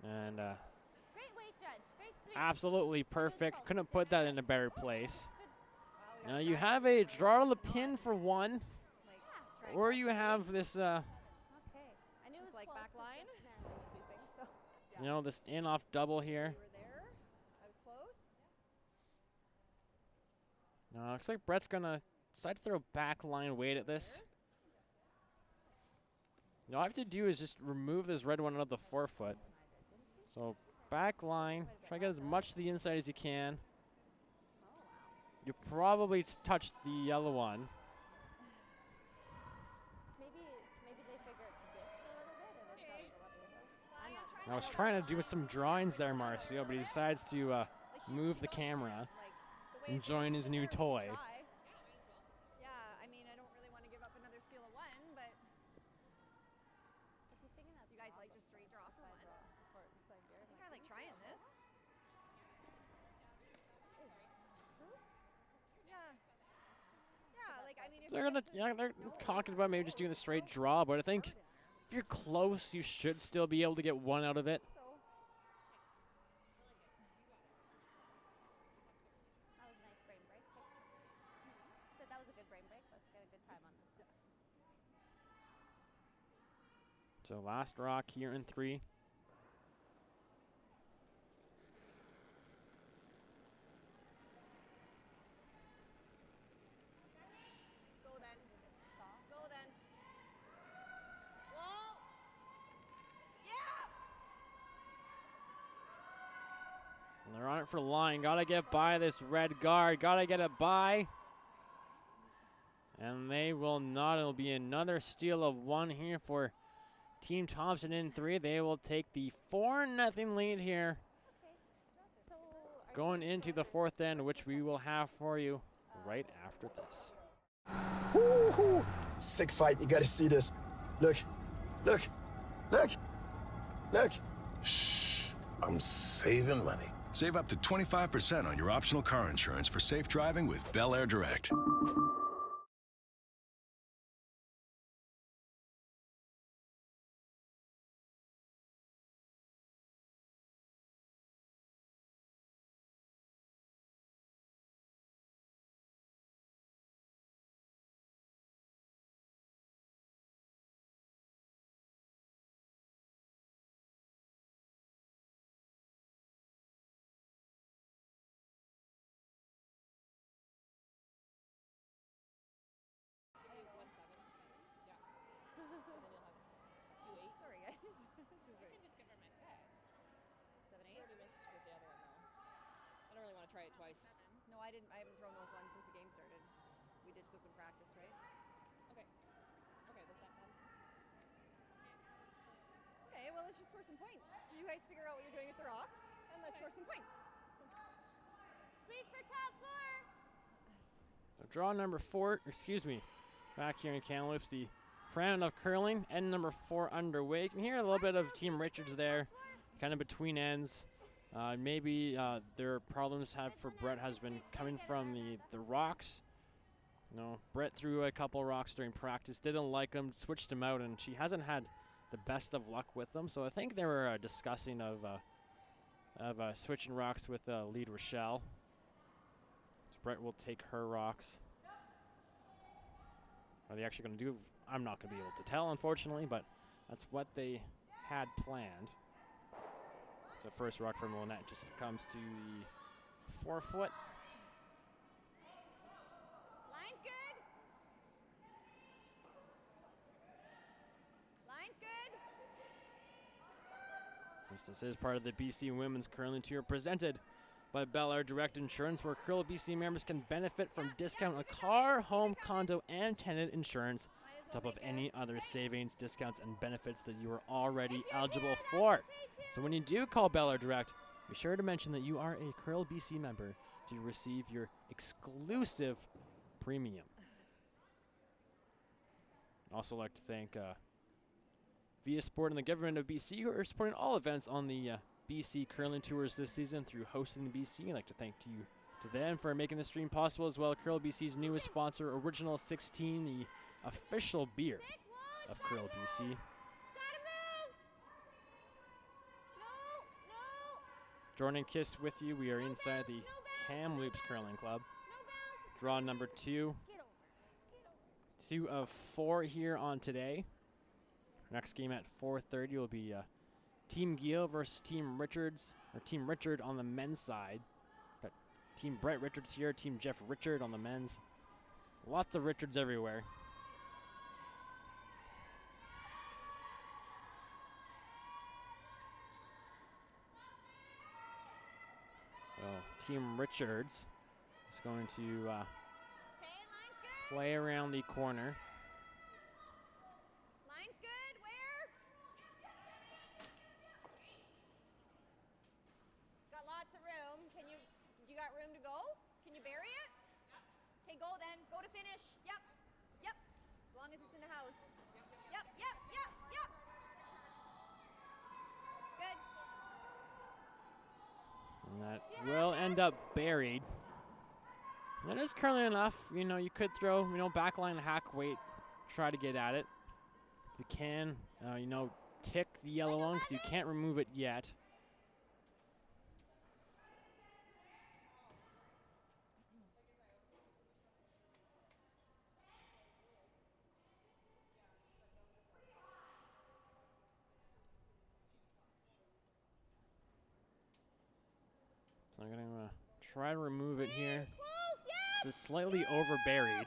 And Great weight, Judge. Great sweep. absolutely perfect. Couldn't put that in a better place. Wow, we Now got you track. have a draw to the pin for one, Like, trying or to you have this, Okay. I knew it was like close back 'cause line. this man was sweeping, so. you know, this in-off double here. You were there. I was close. No, looks like Brett's gonna decide to throw back line weight at this. All I have to do is just remove this red one out of the 4 foot. So back line, try to get as much to the inside as you can. You probably touched the yellow one. Maybe they figure it's dished a little bit and it's out of the level. I'm not sure. I was trying to do some drawings there, Marcio, but he decides to Like, move she the don't camera, want, like, the way it's enjoying his positioned new there, we can toy. try. Yeah, I mean, I don't really want to give up another steal of 1, but If he's thinking that's do you guys wrong, like but just straight draw for side 1? draw for side beer, I think I like trying this. Yeah. Yeah, like, I mean, if They're you gonna, guys yeah, just they're know talking it's about maybe just doing the straight draw, but I think if you're close, you should still be able to get one out of it. So, That was a nice brain break. Said that was a good brain break. Let's get a good time on this. So last rock here in 3. go then. Go then. Whoa! Yeah! And they're on it for line. Gotta get by this red guard. Gotta get it by. And they will not. It'll be another steal of 1 here for Team Thompson in 3. They will take the 4-0 lead here So are going into the 4th end, which we will have for you right after this. Woo-hoo. Sick fight. You gotta see this. Look. Look. Look. Look. Shh, I'm saving money. Save up to 25% on your optional car insurance for safe driving with Bel Air Direct. I think 1-7. Yeah. So then you'll have 2-8. Sorry, guys. This is I can just give her my set. 7, She 8. already missed with the other one though. I don't really want to try it twice. No, I didn't. I haven't thrown those ones since the game started. We ditched those in practice, right? Okay. Okay, the set then. Okay, well, let's just score some points. You guys figure out what you're doing with the rocks, and let's score some points. Sweep for top floor. So draw number 4, excuse me, back here in Kamloops, the round of curling, end number 4 underway. You can hear a little bit of Team Richards there, kind of between ends. Maybe their problems for Brett has been coming from the rocks. No, Brett threw a couple rocks during practice, didn't like them, switched them out, and she hasn't had the best of luck with them. So I think they were discussing of switching rocks with lead Rochelle. So Brett will take her rocks. Are they actually going to do? I'm not going to be able to tell, unfortunately, but that's what they had planned. The first rock from Lynette just comes to the 4-foot. Line's good. Line's good. This is part of the BC Women's Curling Tour presented by Bel Air Direct Insurance, where Curl BC members can benefit from discount on car, home, condo, and tenant insurance, on top of any other savings, discounts, and benefits that you are already eligible for. So when you do call Bel Air Direct, be sure to mention that you are a Curl BC member to receive your exclusive premium. Also like to thank Via Sport and the government of BC, who are supporting all events on the BC Curling Tours this season through hosting BC. I'd like to thank to them for making the stream possible, as well. Curl BC's newest sponsor, Original 16, the official beer of Curl BC. Jordan Kiss with you. We are inside the Kamloops Curling Club. Draw number 2. 2 of 4 here on today. Next game at 4:30 will be Team Gill versus Team Richards, or Team Richard on the men's side. Got Team Brett Richards here, Team Jeff Richard on the men's. Lots of Richards everywhere. So Team Richards is going to play around the corner. Line's good. Where? Got lots of room. You got room to go? Can you bury it? Okay, go then. Go to finish. Yep. Yep. As long as it's in the house. Yep. Yep. Yep. Yep. Good. And that will end up buried. That is curling enough. You know, you could throw, backline hack weight, try to get at it. If you can, tick the yellow one because you can't remove it yet. So I'm going to try to remove it here. It's slightly over buried.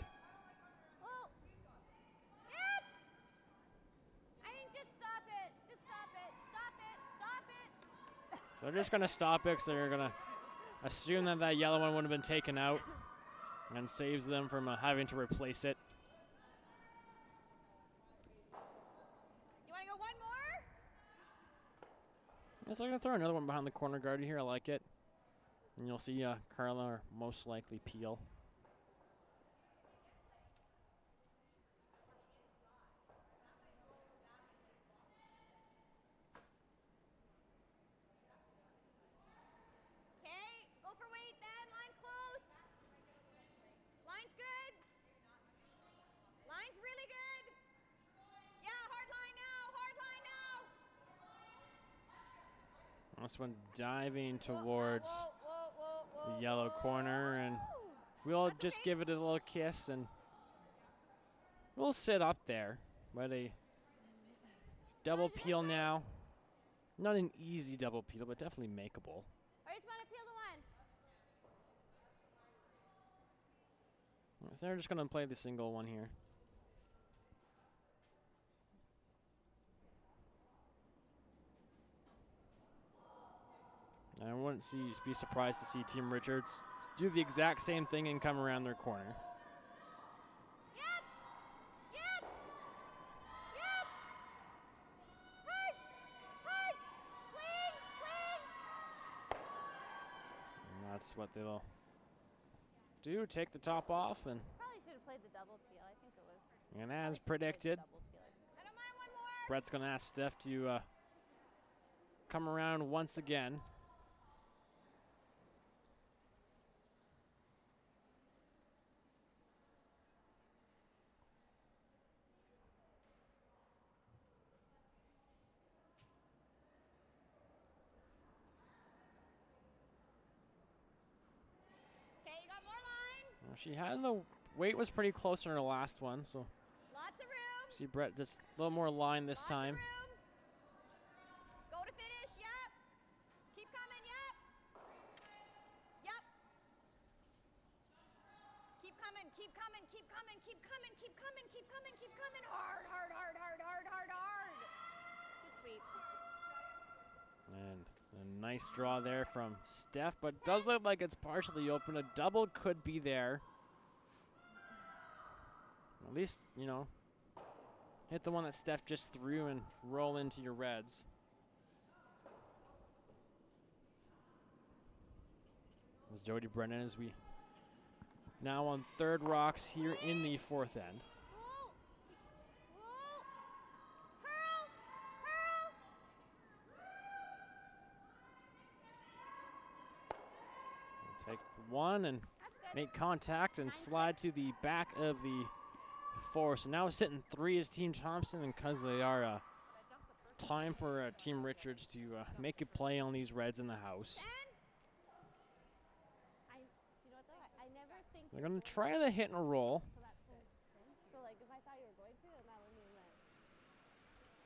So they're just going to stop it, because they're going to assume that that yellow one would have been taken out and saves them from having to replace it. You want to go one more? So I'm going to throw another one behind the corner guard here. I like it. And you'll see Carla most likely peel. This one diving towards the yellow corner, and we'll just give it a little kiss, and we'll sit up there. But a double peel now. Not an easy double peel, but definitely makeable. I just want to peel the one. So they're just going to play the single one here. I wouldn't be surprised to see Team Richards do the exact same thing and come around their corner. Yep. Yep. Yep. Hard. Hard. Swing. Swing. that's what they'll do. Take the top off, and Probably should have played the double peel. I think it was. and as predicted, Double peeler. I don't mind one more. Brett's gonna ask Steph to come around once again. Okay, you got more line. Well, she had the weight was pretty close in her last one, so Lots of room. see Brett just a little more line this Lots time. Of room. Go to finish. Yep. Keep coming. Yep. Yep. Keep coming. Keep coming. Keep coming. Keep coming. Keep coming. Keep coming. Keep coming. Hard, hard, hard, hard, hard, hard, hard. Good sweep. And a nice draw there from Steph, but does look like it's partially open. A double could be there. At least, you know, hit the one that Steph just threw and roll into your reds. As Jody Brennan as we now on third rocks here in the fourth end. Whoa! Whoa! Hurl! Hurl! Take the one and make contact and slide to the back of the four. So now sitting 3 is Team Thompson, and because they are it's time for Team Richards to make a play on these reds in the house. You know what though? I never think. They're going to try the hit and roll. So that's the thing. So like if I thought you were going to, and that would mean that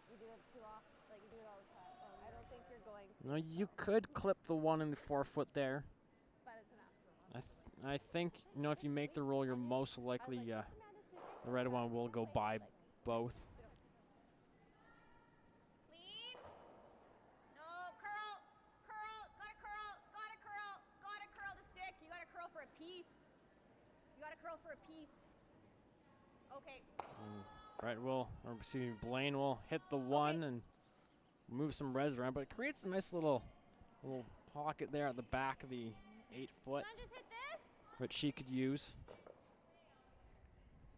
you do it too often, like you do it all the time. I don't think you're going to. No, you could clip the one in the 4 foot there. But it's enough. I think, you know, if you make the roll, you're most likely the red one will go by both. Clean. No, curl. Curl. It's gotta curl. It's gotta curl. It's gotta curl the stick. You gotta curl for a piece. You gotta curl for a piece. Okay. Brett will, or excuse me, Blaine will hit the one and move some reds around, but it creates a nice little pocket there at the back of the 8 foot, Come on, just hit this. which she could use.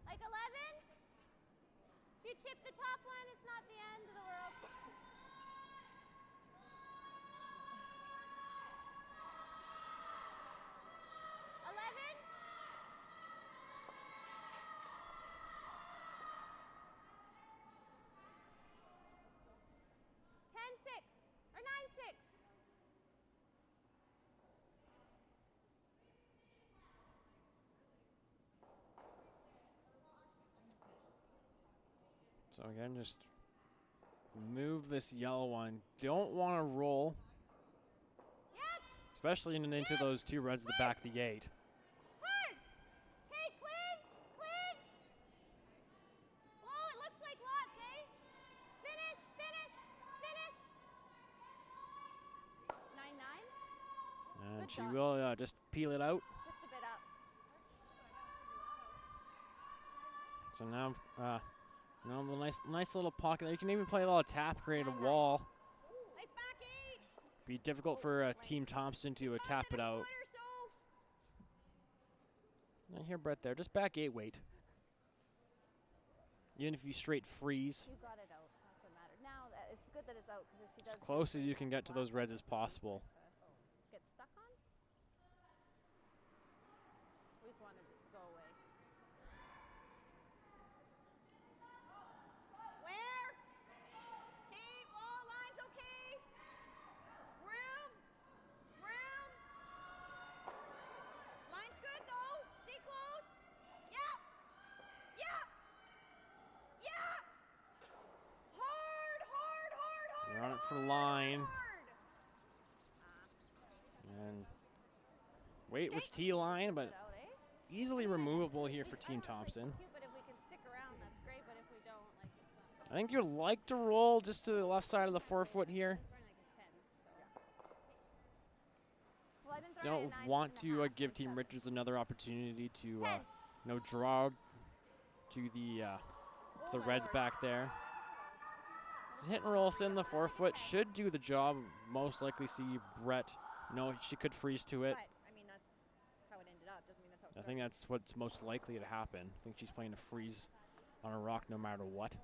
Like 11. If you chip the top one, it's not the end of the world. 11. Or 9-6. So again, just move this yellow one. Don't want to roll, Yep. especially into those 2 reds at the back of the 8. Hard. Hey, clean. Clean. Whoa, it looks like lots, eh? Finish. Finish. Finish. 9-9. And Good she shot. will just peel it out. Just a bit up. So now, the nice little pocket there. You can even play a little tap, create a wall. Like back 8. Be difficult for Team Thompson to tap it out. Foot or so. I hear Brett there. Just back 8 weight. Even if you straight freeze, You got it out. That's what matters. Now it's good that it's out because if she does as close as you can get to those reds as possible. get stuck on. We just wanted it to go away. Where? Okay, wall line's okay. Room. Room. Line's good though. Stay close. Yep. Yep. Yep. Hard, hard, hard, hard. You're on it for line. Hard. And weight was T-line, but Get out, eh? easily removable here for Team Thompson. Cute, but if we can stick around, that's great. But if we don't, like it's not. I think you'd like to roll just to the left side of the 4 foot here. Throwing like a 10. So. Well, I've been throwing Don't a 9, want 6.5, to give and Team stuff. Richards another opportunity to 10. draw to the reds back there. Just hit and roll in the 4 foot should do the job. Most likely see Brett. No, she could freeze to it. But I mean that's I think that's what's most likely to happen. I think she's playing to freeze on a rock no matter what.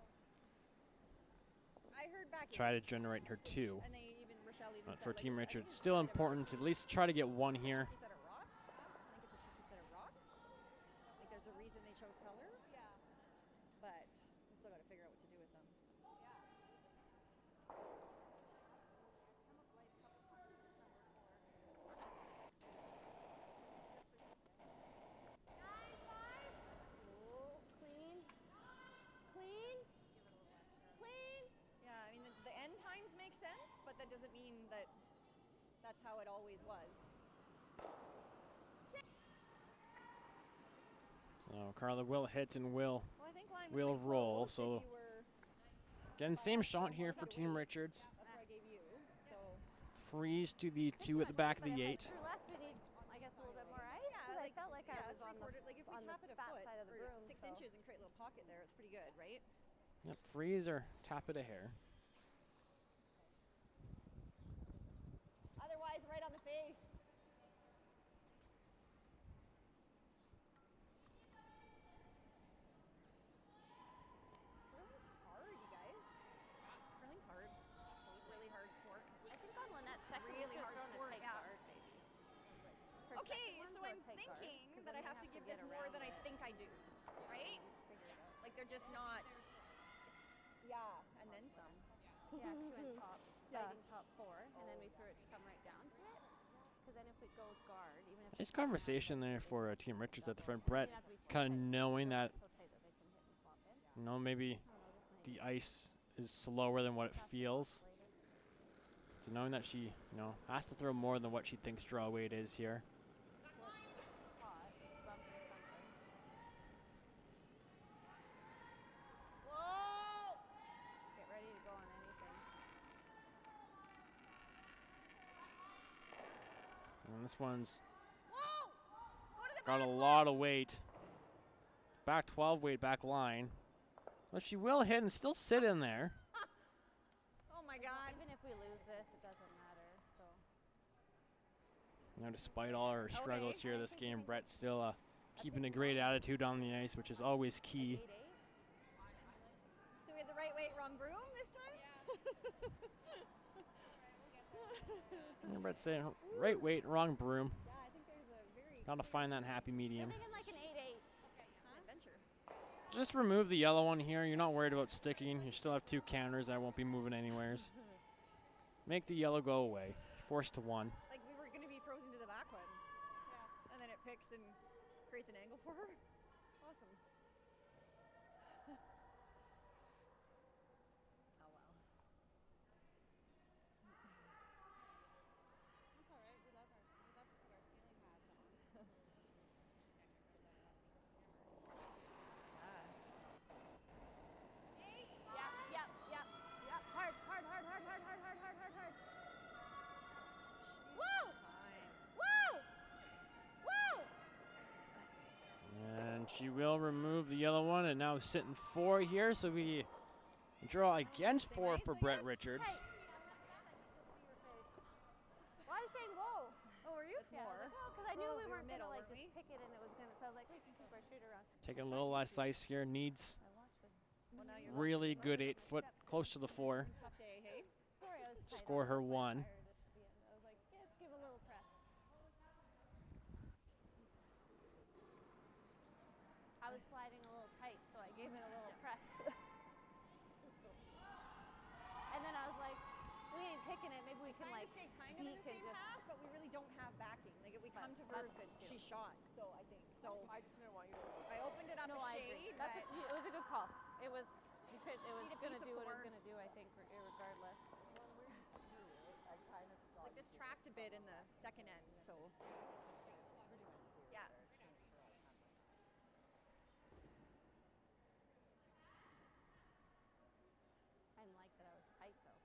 I heard back Try to 8, generate her 2. and they even Rochelle even But said, for like, Team I think Richard, it's still a bit of a important to at least try to get 1 here. tricky set of rocks. I think it's a tricky set of rocks. Like there's a reason they chose color. Yeah. But we still got to figure out what to do with them. Ooh, clean. Clean. Clean. Yeah, I mean the end times make sense, but that doesn't mean that that's how it always was. Oh, Carla will hit and will Well, I think line was will pretty roll. close So if you were, again, same shot here for Team Richards. that's what I gave you. So Freeze to the 2 at the back of the 8. Through less, we need, I guess, a little bit more ice. yeah, 'cause like I felt like I was on the, like if we on the tap it a fat foot side of the or broom. 6 so. inches and create a little pocket there, it's pretty good, right? Yep, freeze or tap it a hair. Otherwise, right on the face. Curling's hard, you guys. Curling's hard. It's a really hard sport. I think on Lynette's second Really she was hard throwing sport, a tight yeah. guard, maybe. Her Okay, second one so threw a I'm tight guard, thinking 'cause that I then you have to give get this more around than I it. think I do, right? Figure it out. Like they're just not. Yeah, and then some. Yeah, she went top, Yeah. fighting top 4, and then we threw it to come right down to it. Because then if we go guard, even if Nice conversation there for Team Richards at the front. Brett kind of knowing that, so tight that they can hit and flop in. maybe the ice is slower than what it feels. So knowing that she, has to throw more than what she thinks draw weight is here. Hot, bumping something. Whoa! Get ready to go on anything. And this one's Whoa! Go to the got a back lot of weight. Back 12 weight, back line. But she will hit and still sit in there. Oh my God. Even if we lose this, it doesn't matter. So Despite all her struggles here this game, Brett's still keeping a great attitude on the ice, which is always key. 8-8. So we had the right weight, wrong broom this time? And Brett's saying, right weight, wrong broom. Yeah, I think there's a very Got to find that happy I'm medium. thinking like an 8-8. adventure. Just remove the yellow one here. You're not worried about sticking. You still have 2 counters that won't be moving anywheres. Make the yellow go away. Forced to 1. Like we were going to be frozen to the back one. Yeah. And then it picks and creates an angle for her. Awesome. Oh wow. That's all right. We love to put our ceiling hats on. Yep. Hard. Woo! Woo! And she will remove the yellow one, and now sitting 4 here, so we draw against 4 for Brett Richards. Hey. Well, I was saying, whoa. Oh, were you? It's more. Because I knew Well, we we were weren't going to middle, like weren't just we? pick it and it was going to, so I was like, we can keep our shoot around. Taking a little less ice here. Needs I watched it. Well, now you're really good 8-foot, close to the floor. tough day, hey? Sorry, I was tight. Score her I was, like, 1. tired at the end. I was like, yeah, let's give a little press. I was sliding a little tight, so I gave it a little press. And then I was like, we ain't picking it. Maybe we can Trying like to stay kind of in the peek and same just. path, but we really don't have backing. Like if we come to that's hers, good, too. she shot. So I think so. I just didn't want you to. I opened it up No, a I agree. shade, That's but it was a good call. It was. You could. It Just was need a gonna piece of do what it was 4. gonna do. I think, regardless. like this tracked a bit in the second end, so yeah. I didn't like that I was tight though.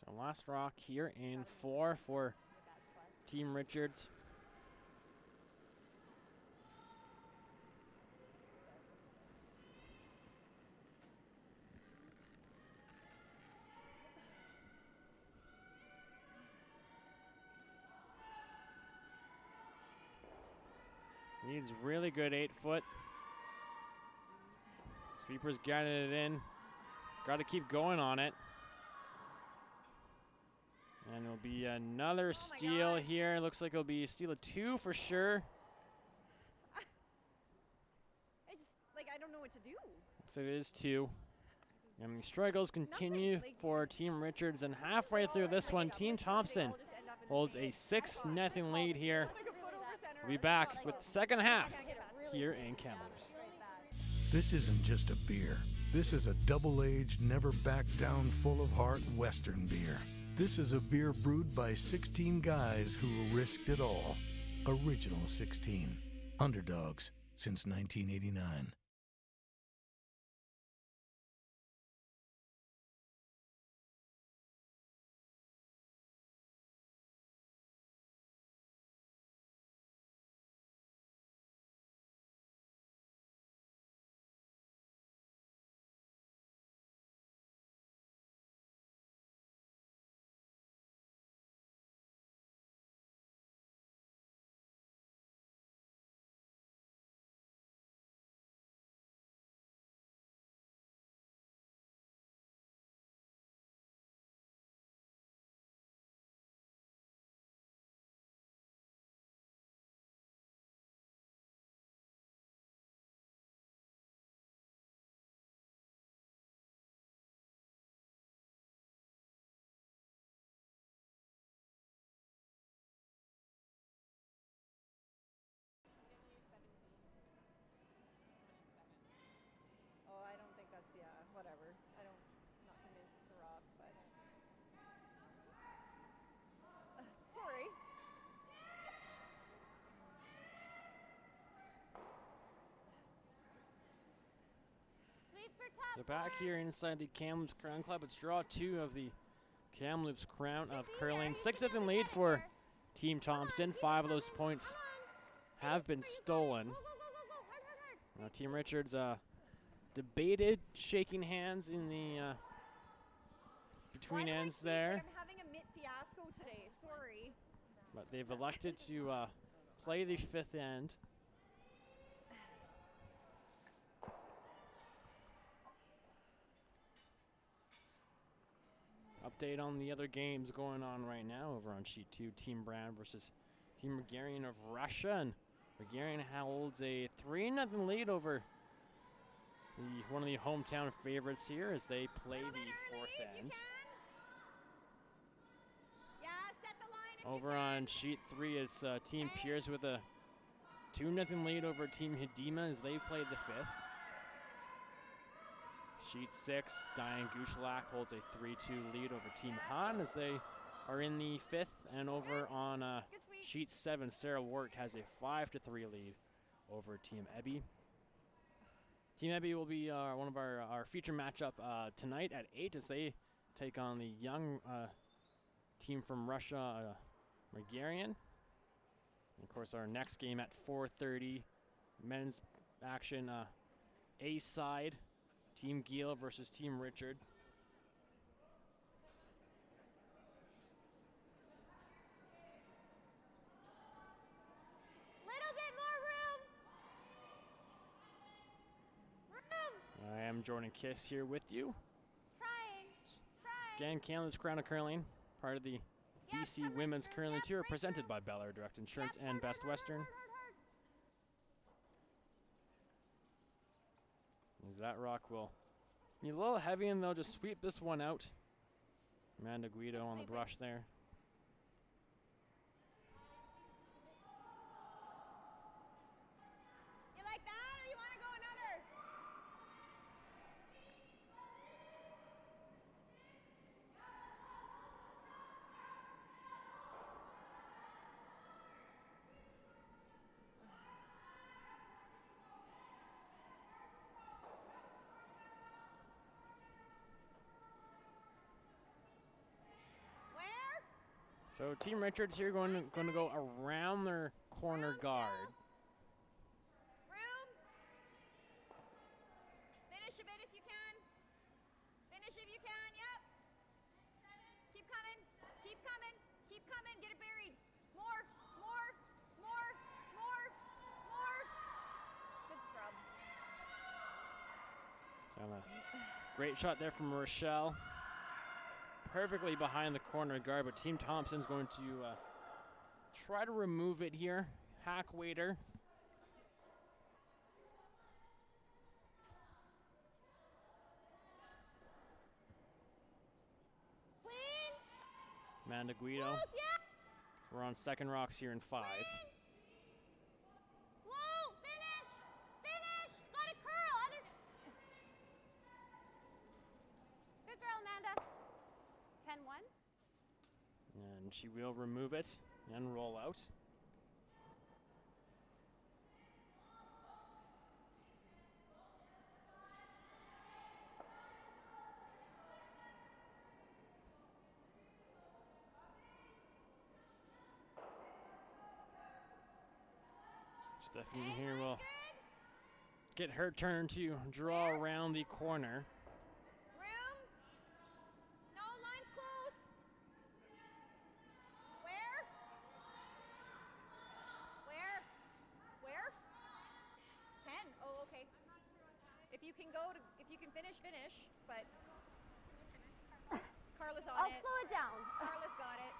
But So last rock here in 4 for that's why. Team Richards. Needs really good 8-foot. Sweeper's getting it in. Got to keep going on it. And it'll be another steal here. Looks like it'll be a steal of 2 for sure. I don't know what to do. So it is 2. And the struggles continue for Team Richards. And halfway through this one, Team Thompson holds a 6-0 lead here. We'll be back with the second half here in Kamloops. This isn't just a beer. This is a double-aged, never-back-down, full-of-heart Western beer. This is a beer brewed by 16 guys who risked it all. Original 16. Underdogs since 1989. Whatever. I'm not convinced it's the rock, but sorry. Sweep for top. So back here inside the Kamloops Crown Club, it's draw 2 of the Kamloops Crown of Curling. 6-0 lead for Team Thompson. 5 of those points have been stolen. Team Richards debated shaking hands in the between ends there. I'm having a mitt fiasco today. Sorry. But they've elected to play the 5th end. Update on the other games going on right now over on sheet 2. Team Brand versus Team Regarian of Russia. And Regarian holds a 3-0 lead over one of the hometown favorites here as they play the 4th end. Over on sheet 3, it's Team Pierce with a 2-0 lead over Team Hidima as they play the 5th. Sheet 6, Diane Gushlak holds a 3-2 lead over Team Han as they are in the 5th. And over on sheet 7, Sarah Wart has a 5-3 lead over Team Ebby. Team Ebby will be one of our feature matchup tonight at 8 as they take on the young team from Russia, Regarian. And of course, our next game at 4:30, men's action A side, Team Giel versus Team Richard. Little bit more room. I am Jordan Kiss here with you. Trying. Again, Kamloops Crown of Curling, part of the BC Women's Curling Tour, presented by Bel Air Direct Insurance and Best Western. As that rock will be a little heavy, and they'll just sweep this one out. Amanda Guido on the brush there. You like that, or you want to go another? So Team Richards here going to go around their corner guard. Room. Finish a bit if you can. Finish if you can. Yep. Keep coming. Keep coming. Keep coming. Get it buried. More. More. More. More. More. And a great shot there from Rochelle. Perfectly behind the corner guard, but Team Thompson's going to try to remove it here. Hack waiter. Amanda Guido. We're on second rocks here in 5. Whoa, finish! Finish! Got a curl! Good girl, Amanda. 10-1. And she will remove it and roll out. Stephanie here will get her turn to draw around the corner. Room? No, line's close. Where? Where? 10. Oh, okay. If you can finish, finish. But Carla's on I'll it. slow it down. Carla's got it.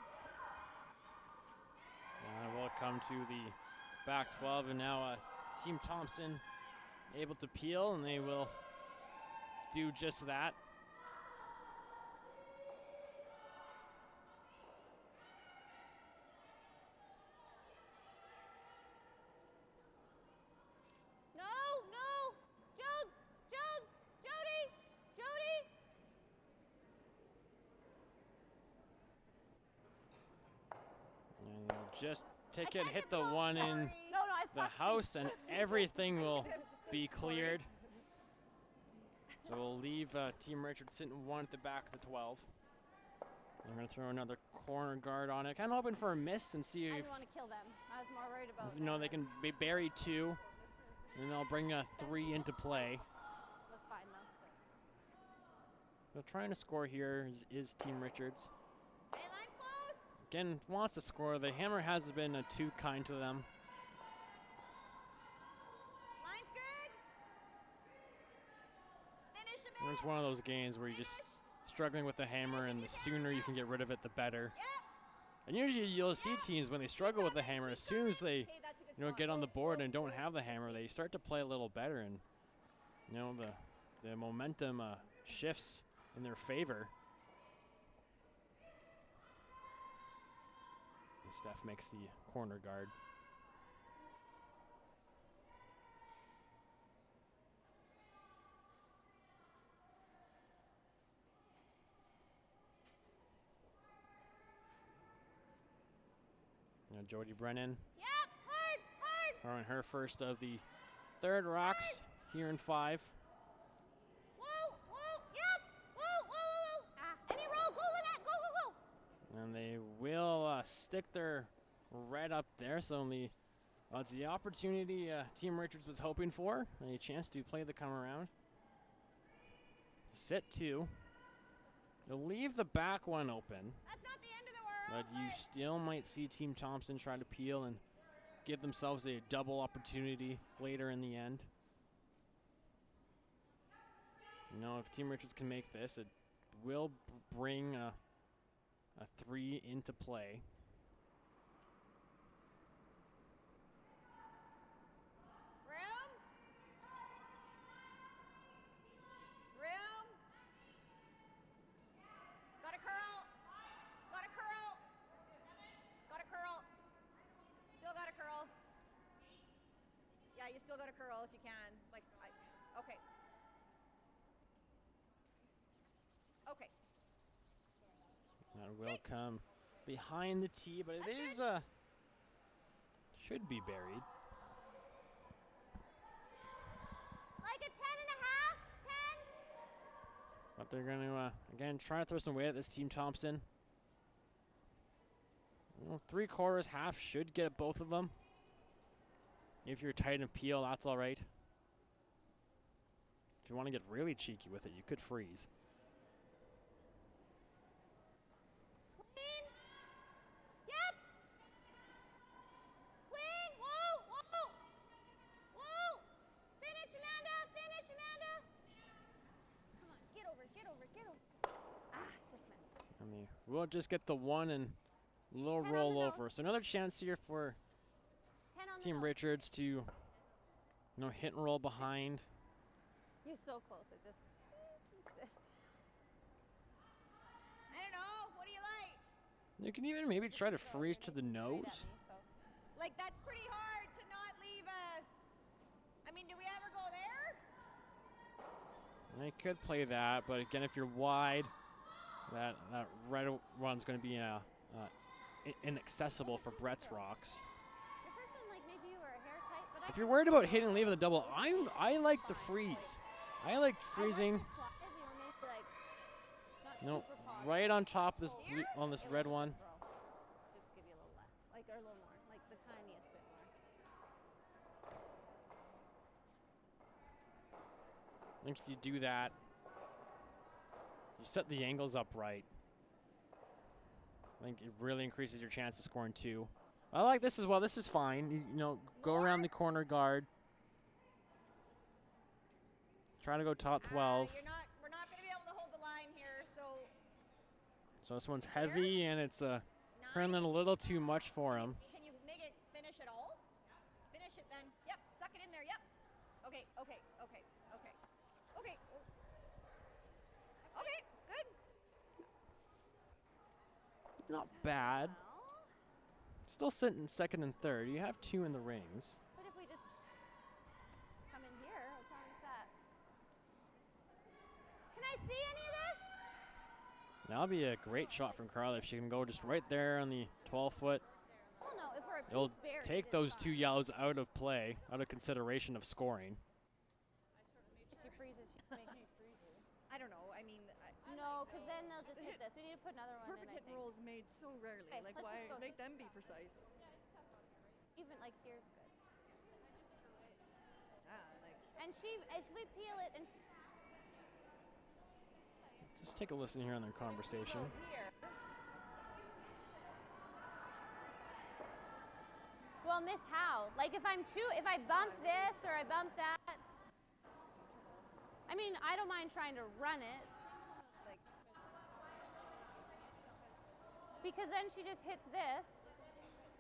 And we'll come to the back 12, and now Team Thompson able to peel, and they will do just that. No, no. Jobs, Jody. And they'll just take it, hit the one in No, I the house, and everything will be cleared. So we'll leave Team Richards sitting 1 at the back of the 12. I'm going to throw another corner guard on it. Kind of hoping for a miss and see I if didn't want to kill them. I was more worried about they can be buried 2, and they'll bring a 3 into play. That's fine, though. They're trying to score here is Team Richards. Hey, line's close. Again, wants to score. The hammer has been too kind to them. Line's good. Finish him And it's one of those games where you're just struggling with the hammer, and the sooner you can get rid of it, the better. And usually you'll see teams when they struggle with the hammer, as soon as they get on the board and don't have the hammer, they start to play a little better, and the momentum shifts in their favor. And Steph makes the corner guard. Jody Brennan. Yep, hard. Throwing her first of the third rocks here in 5. Whoa, yep. Whoa. Any roll, go, Lynette, go. And they will stick their red up there. So it's the opportunity Team Richards was hoping for. A chance to play the come around. Sit 2. They'll leave the back one open. That's not the end of the world. But you still might see Team Thompson try to peel and give themselves a double opportunity later in the end. If Team Richards can make this, it will bring a 3 into play. Room. It's got a curl. Still got a curl. Yeah, you still got a curl if you can. Okay. Okay. That will come behind the tee, but it is should be buried. Like a 10.5, 10. But they're going to, again, try to throw some weight at this Team Thompson. 3/4, half should get both of them. If you're tight and peel, that's all right. If you want to get really cheeky with it, you could freeze. Clean. Yep. Clean. Whoa. Finish, Amanda. Just missed. I mean, we'll just get the one and little 10 on the rollover. So another chance here for 10 on the Team nose. Richards to, hit and roll behind. You're so close. It just. I don't know. What do you like? You can even maybe try to freeze to the nose. Like, that's pretty hard to not leave a... I mean, do we ever go there? I could play that, but again, if you're wide, that red one's going to be inaccessible for Brett's rocks. The first one, like maybe you were hair tight, but If you're worried about hitting and leaving the double, I like the freeze. I like freezing. No, right on top of this on this red one. Just give you a little less, like or a little more, like the tiniest bit more. I think if you do that, you set the angles up right. I think it really increases your chance of scoring 2. I like this as well. This is fine. You go around the corner guard. Try to go top 12. We're not going to be able to hold the line here, so... So this one's heavy, and it's currently a little too much for him. Can you make it finish at all? Finish it then. Yep, suck it in there, yep. Okay. Okay, good. Not bad. Still sitting second and third. You have 2 in the rings. What if we just come in here? What's wrong with that? Can I see any of this? That'll be a great shot from Carla if she can go just right there on the 12-foot. Oh no, if we're a It'll piece buried, take it's those fine. 2 yellows out of play, out of consideration of scoring. If she freezes, she makes me freeze. I don't know, I mean... No, because then they'll just hit this. We need to put another one in, Perfect I hit and think. rolls made so rarely. Okay, Like, let's why just go make them this be way. precise? Even like here's good. Yeah, And if we peel it and Just take a listen here on their conversation. here. Well, miss how? Like if if I bump this or I bump that. I mean, I don't mind trying to run it. like... Because then she just hits this.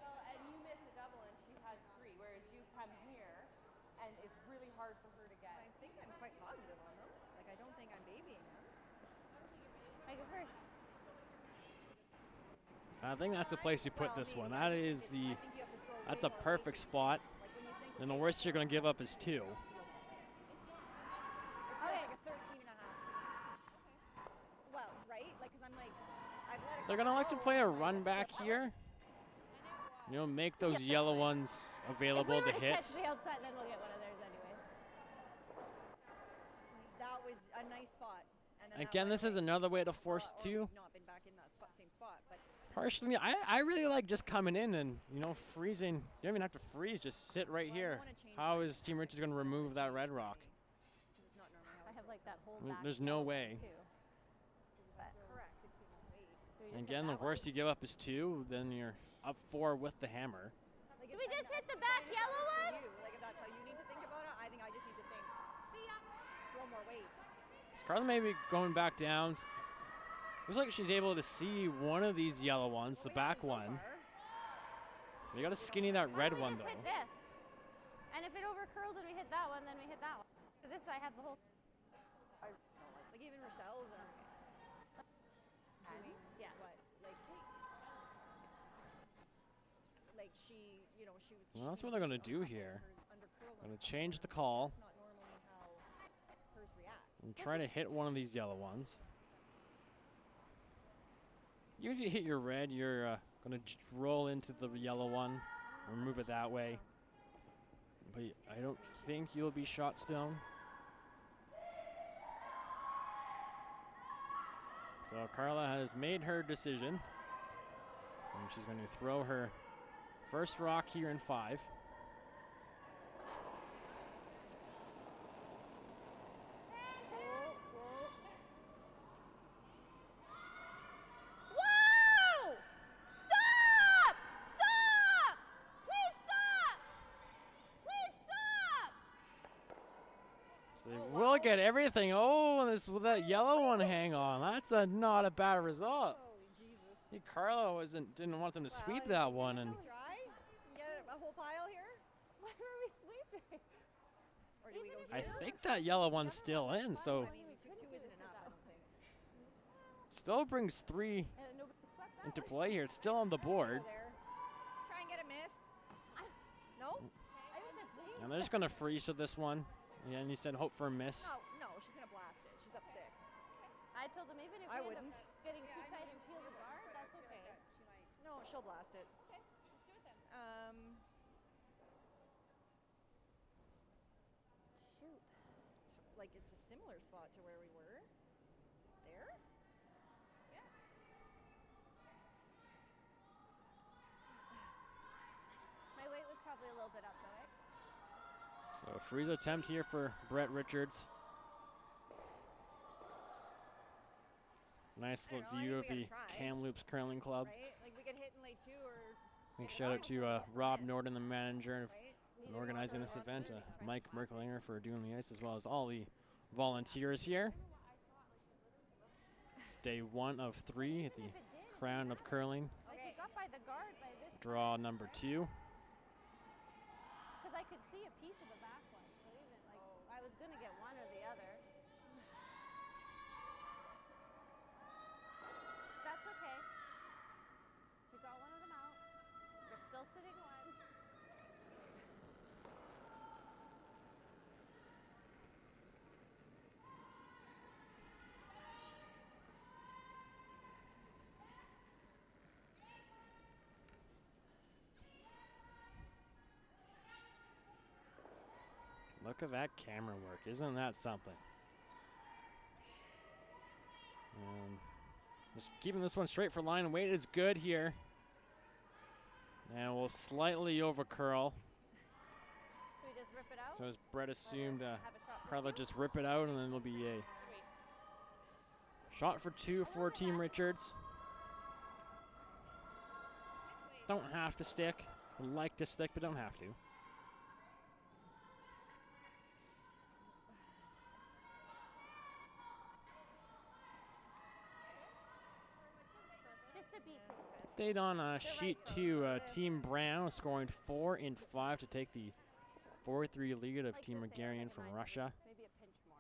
Well, and you miss a double and she has 3, whereas you come here and it's really hard for her to get. I think I'm quite positive on them. Like, I don't think I'm babying them. Like if we're I think that's the place you put this one. That is the... That's a perfect spot. And the worst you're going to give up is 2. Like a 13 and a half to me. Well, right? Like, because I'm like, I've let it They're going to like to play a run back here. Make those yellow ones available if we to were hit. catch the outside, then we'll get one of theirs anyways. That was a nice spot. And then Again, this is another way to force 2. We've not been back in that same spot, but Partially, I really like just coming in and, freezing. You don't even have to freeze, just sit right here. How is Team Richards going to remove that red rock? it's not normally how I have like that whole There- back there's no wall way. Too. But correct. so we just And hit again, the that one. worst you give up is 2, then you're up 4 with the hammer. Like, Did we just hit the back yellow one? Like, if that's how you need to think about it, I think I just need to think, throw more weight. Is Carla maybe going back down? Looks like she's able to see one of these yellow ones, the back one. You got to skinny that red one, Just hit though. this. And if it overcurls and we hit that one, then we hit that one. 'Cause this I have the whole. Like, even Rochelle's doing Yeah. what? Like she, she was... Well, that's what they're going to do here. Going to change the call That's not normally how hers react. and try to hit one of these yellow ones. Even if you hit your red, you're going to roll into the yellow one or move it that way. But I don't think you'll be shot stone. So Carla has made her decision. And she's going to throw her first rock here in 5. Whoa! Stop! Stop! Please stop! Please stop! So they will get everything. Oh, this will that yellow one hang on. That's not a bad result. Holy Jesus. I think Carlo didn't want them to sweep that one, and Try? Get a whole pile here? Why are we sweeping? Or do we go I here? think that yellow one's still in. So I mean, two isn't enough, I don't think. still brings 3 And nobody swept that into one. play here. It's still on the board, Go there. Try and get a miss. No? I would have said and they're just gonna freeze to this one. Yeah, and you said hope for a miss. No, she's going to blast it. She's up 6. I told them even if I we end wouldn't. up getting too tight and peel the guard, that's okay. She might. No, she'll blast it. Okay, let's do it then. Shoot. It's like it's a similar spot to where we were. There? My weight was probably a little bit up though, eh? So freeze attempt here for Brett Richards. Nice I don't little know, I view of think we the gotta try. Kamloops Curling Club. Right? Like we could hit and lay 2 or. Big shout out to Rob Norden, the manager, Right? and organizing this event. Mike Merklinger for doing the ice, as well as all the volunteers here. It's day 1 of 3 at the Crown of Curling. Like we got by the guard by this, Draw number 2. because I could see a piece of the back one. So even like I was gonna get one or the other. That's okay. We got one of them out. We're still sitting one. Look at that camera work. Isn't that something? Just keeping this one straight for line. Weight is good here. And we'll slightly over curl. Can we just rip it out? So as Brett assumed, Have a shot for Carla two? just rip it out, and then it'll be a shot for 2 for Team Richards. Don't have to stick. Would like to stick, but don't have to. Just a beat. Update on sheet 2. Team Brown scoring 4 in 5 to take the 4-3 lead of Team Megarian from Russia. Maybe a pinch more.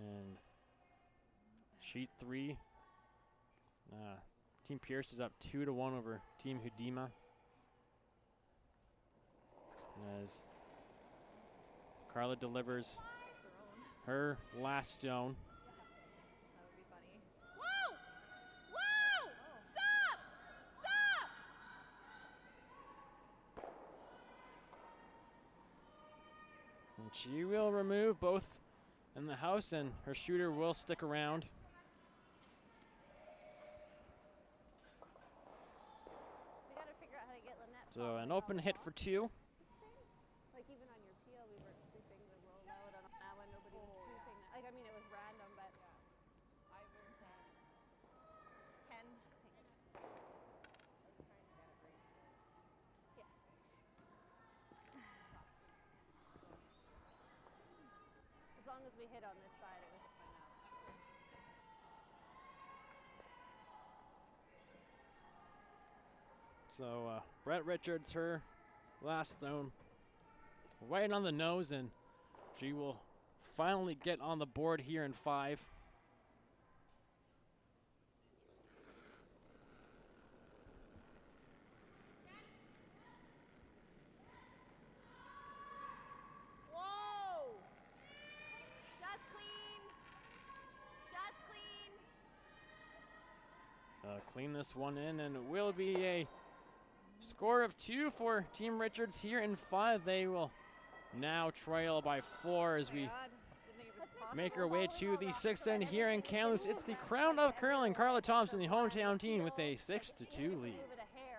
And sheet 3. Team Pierce is up 2-1 over Team Hudima. As Carla delivers her last stone. That would be funny. Whoa! Whoa! Stop! Stop! And she will remove both in the house, and her shooter will stick around. We gotta figure out how to get Lynette. So an open hit for 2. Like even on your peel, we weren't sweeping the roll out on that one. Nobody was sweeping. Like I mean, it was random, but I was 10. as long as we hit on this side, it was a fun out. So Brett Richards, her last stone, right on the nose, and she will finally get on the board here in 5. Whoa! Just clean. Just clean. Clean this one in, and it will be a score of 2 for Team Richards here in 5. They will now trail by 4 as we God, didn't think it was possible. make our way to the 6th end here in Kamloops. It's the Crown of Curling. Carla Thompson, the hometown team, with a 6-2 lead. Move it a hair.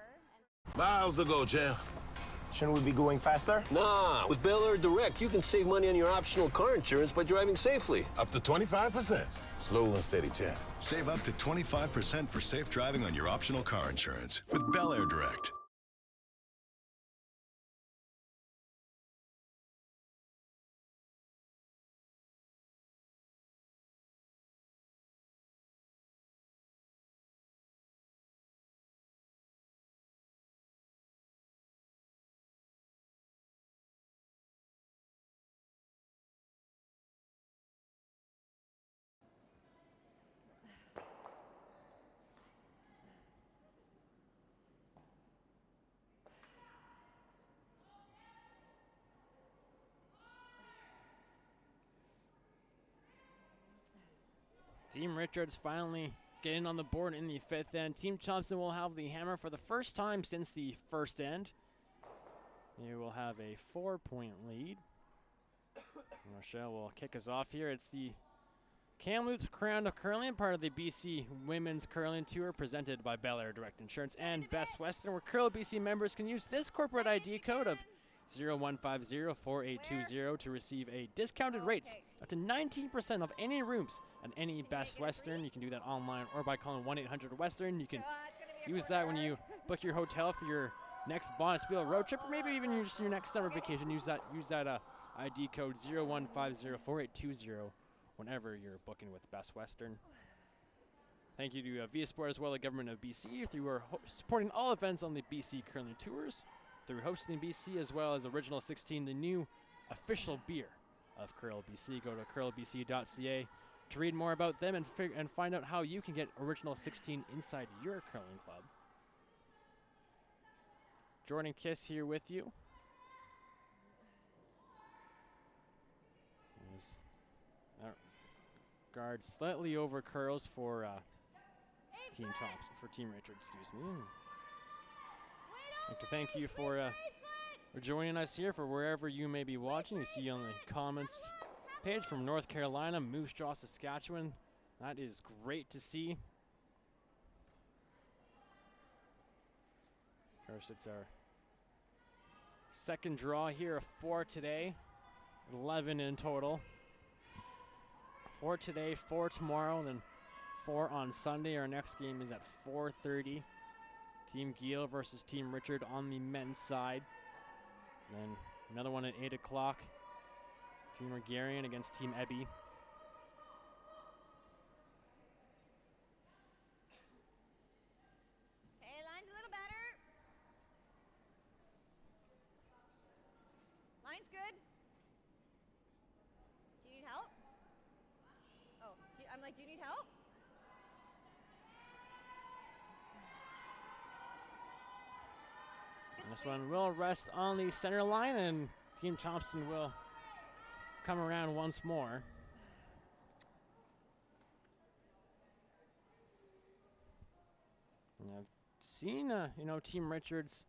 Miles ago, champ. Shouldn't we be going faster? Nah, with Bel Air Direct, you can save money on your optional car insurance by driving safely. Up to 25%. Slow and steady, champ. Save up to 25% for safe driving on your optional car insurance with Bel Air Direct. Team Richards finally getting on the board in the 5th end. Team Thompson will have the hammer for the first time since the first end. They will have a 4-point lead. Rochelle will kick us off here. It's the Kamloops Crown of Curling, part of the BC Women's Curling Tour, presented by Bel Air Direct Insurance and Best Western, where Curl BC members can use this corporate ID code of 01504820 to receive a discounted rates up to 19% of any rooms at any Best Western. You can do that online or by calling 1-800-WESTERN. You can use that when you book your hotel for your next Bonus Wheel road trip, or maybe even just your next summer vacation. Use that ID code 01504820 whenever you're booking with Best Western. Thank you to Via Sport as well, the government of BC, through supporting all events on the BC Curling Tours, through hosting BC, as well as Original 16, the new official beer of Curl BC. Go to curlbc.ca to read more about them and find out how you can get Original 16 inside your curling club. Jordan Kiss here with you. Guard slightly over curls for Team Thompson, for Team Richard, excuse me. I'd like to thank you for joining us here, for wherever you may be watching. You see on the comments page from North Carolina, Moose Jaw, Saskatchewan. That is great to see. Of course, it's our second draw here of 4 today, 11 in total. 4 today, 4 tomorrow, then 4 on Sunday. Our next game is at 4:30. Team Giel versus Team Richard on the men's side. Then another one at 8 o'clock. Team Regarian against Team Ebby. Hey, line's a little better. Line's good. Do you need help? Oh, I'm like, do you need help? Good This streak. one will rest on the center line, and Team Thompson will come around once more. And I've seen, Team Richards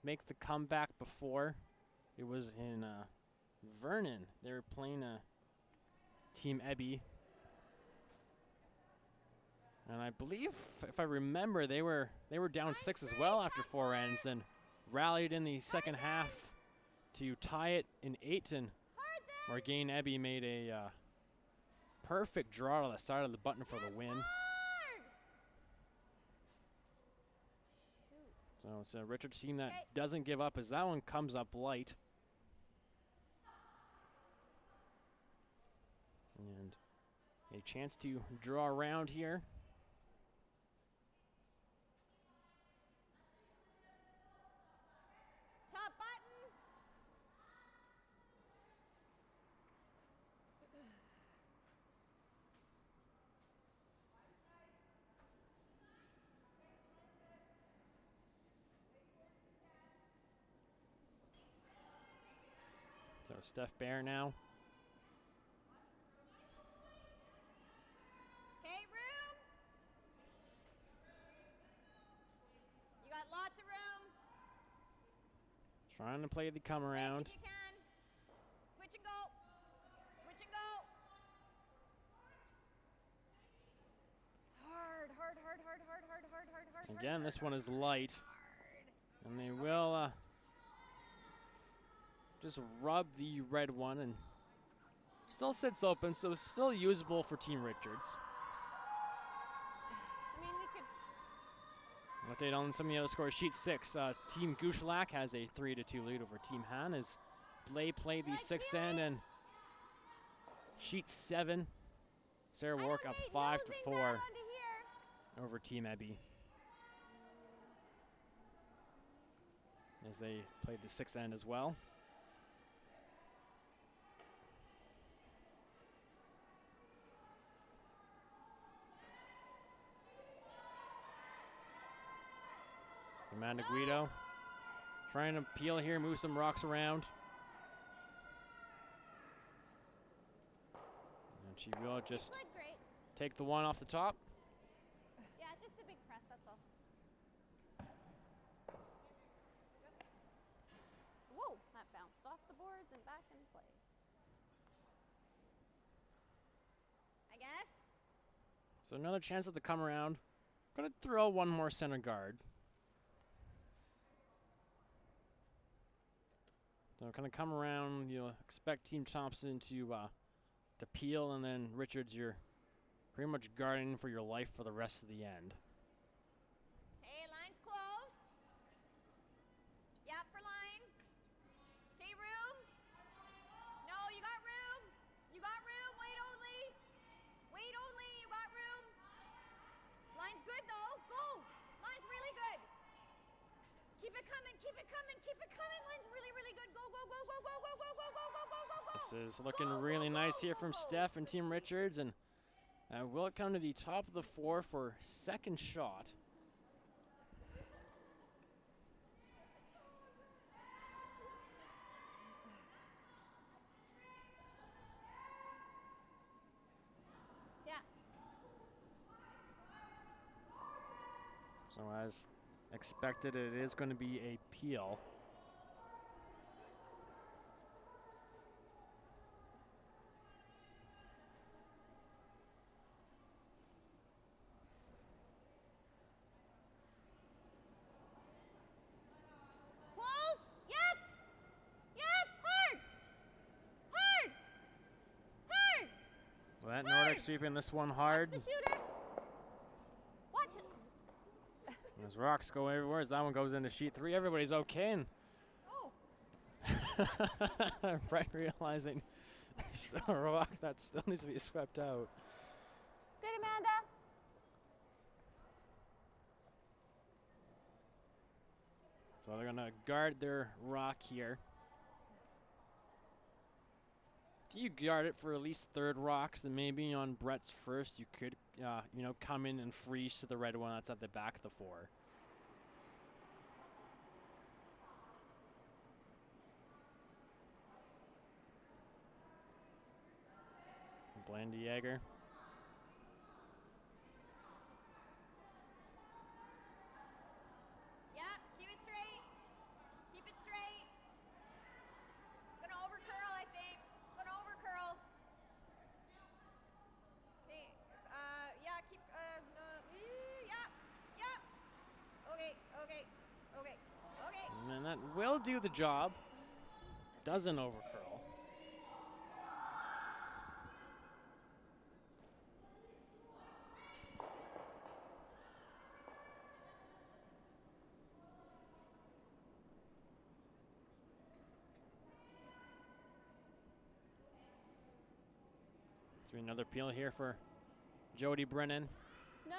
make the comeback before. It was in Vernon. They were playing Team Ebby. And I believe, if I remember, they were down 6 as well after 4 ends, and rallied in the second half to tie it in 8. And Morgaine Ebby made a perfect draw to the side of the button for the win. So it's a Richards team that doesn't give up, as that one comes up light. And a chance to draw around here. Top button. So Steph Bear now. Okay, room. You got lots of room. Trying to play the come around. Switch if you can. Switch and go. Switch and go. Hard, hard, hard, hard, hard, hard, hard, hard, hard. Again, hard, this one hard, is light. And they will just rub the red one, and still sits open, so it's still usable for Team Richards. I mean, we could. Update on some of the other scores. Sheet 6, Team Gushlak has a 3-2 lead over Team Han as Blay played the 6th end, and Sheet 7, Sarah Wark up 5-4 over Team Ebby as they played the 6th end as well. Amanda Guido trying to peel here, move some rocks around. And she will just Played great. take the one off the top. Yeah, just a big press, that's all. Whoa, that bounced off the boards and back in place. I guess. So another chance at the come around. Gonna throw one more center guard. So kind of come around, you'll expect Team Thompson to peel, and then Richards, you're pretty much guarding for your life for the rest of the end. Hey, line's close. Yep, for line. Okay, room. No, you got room. You got room. Wait only. Wait only. You got room. Line's good though. Go. Line's really good. Keep it coming. Keep it coming. Keep it coming. Line's really, really good. Go, go, go, go, go, go, go, go, go, go, go, go, go. This is looking really nice here from Steph and Team Richards, and will it come to the top of the 4 for second shot? Yeah. So as expected, it is going to be a peel. Close. Yep. Yep. Hard. Hard. Hard. Well, that Nordic sweeping this one hard. The shooter. Watch it. Those rocks go everywhere as that one goes into sheet 3. Everybody's okay. And Brett realizing there's still a rock that still needs to be swept out. Good, Amanda. So they're going to guard their rock here. Do you guard it for at least third rocks? Then maybe on Brett's first you could, come in and freeze to the red one that's at the back of the 4. Blandy Jaeger. Yep, keep it straight. Keep it straight. It's gonna over curl, I think. It's gonna over curl. Okay, yeah, keep, yep, yep. Okay, okay, okay, okay. And that will do the job. Doesn't over curl. So another peel here for Jody Brennan. No.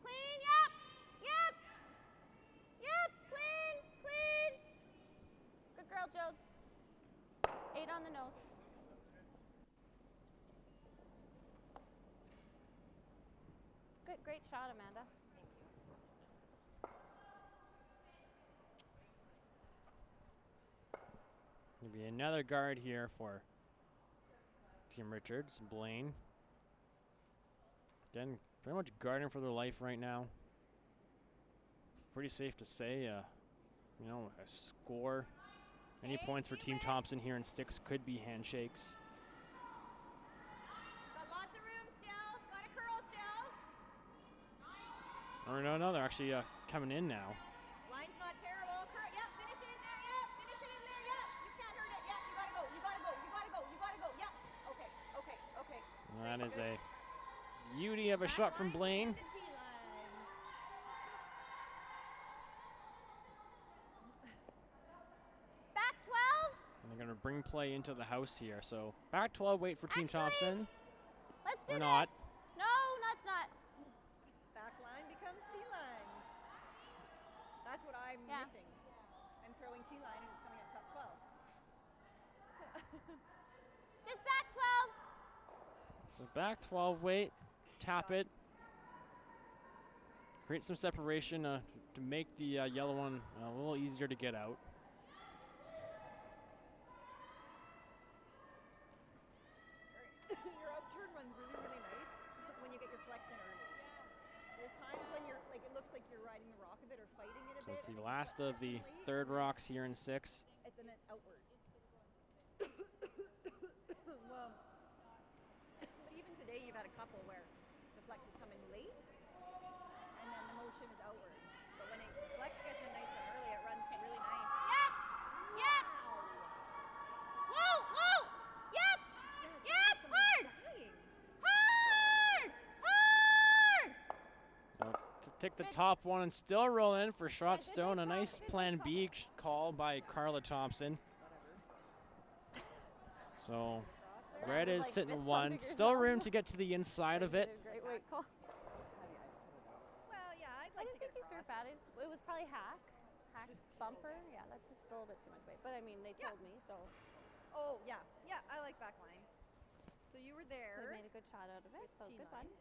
Clean. Yep. Yep. Yep. Clean. Clean. Good girl, Jode. 8 on the nose. Good. Great shot, Amanda. Gonna be another guard here for Team Richards, Blaine. Again, pretty much guarding for their life right now. Pretty safe to say, a score. Any points for Team Thompson here in 6 could be handshakes. It's got lots of room still. It's got a curl still. Or no, they're actually coming in now. Line's not terrible. Curl, yep, finish it in there, yep. Finish it in there, yep. You can't hurt it, yep. You gotta go, you gotta go, you gotta go, you gotta go, yep. Okay, okay, okay. That is a beauty of a shot from Blaine. The T line. Back 12. And they're going to bring play into the house here. So back 12, wait for Team Thompson. Let's do Or this. not. No, that's not. Back line becomes T line. That's what I'm Yeah. missing. I'm throwing T line and it's coming up top 12. Just back 12. So back 12, wait, tap it. Create some separation to make the yellow one a little easier to get out. Your upturn runs really, really nice. When flex in early. There's times when you're like it looks like you're riding the rock a bit or fighting it a So bit. it's the and then you last flex of the in late, third and then rocks here in 6. then it's outward. Well, but even today you've had a couple where the flex is coming late, and then the motion is outward. But when the flex gets in nice and early, it runs really nice. Yep. Yep. Wow. Whoa, whoa. Yep. Yep. Hard. Dying. Hard. Hard. Take the top one and still roll in for shot stone. A nice plan B call by Carla Thompson. So red is sitting 1. Still room to get to the inside of it. Great weight call. Well, yeah, I'd I like to didn't get think he threw across. bad. It was probably hack bumper. Yeah, that's just a little bit too much weight. But I mean, they told me, so Oh, yeah. Yeah, I like backline. So you were they there. made a good shot out of it. So good T9. one.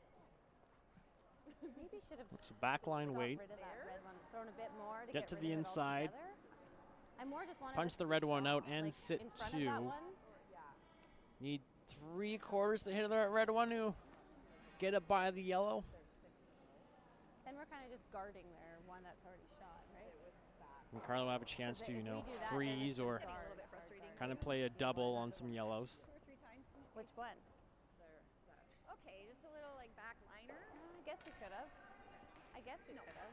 Maybe should have So backline got weight. rid of that red one, thrown a bit more to Get to rid the of it inside. altogether. I more just wanted Punch to the see red one shot, out and like, sit in front 2. of that one. Need 3/4 to hit that red one to get it by the yellow. Then we're kind of just guarding their one that's already shot, right? And Carla will have a chance to, If we do that, then freeze it's or just Getting a guard, little bit guard, frustrating. guard. kind of play a double on some yellows. 2 or 3 times to me. Which one? Okay, just a little like back liner. I guess we could have. I guess we No. could have.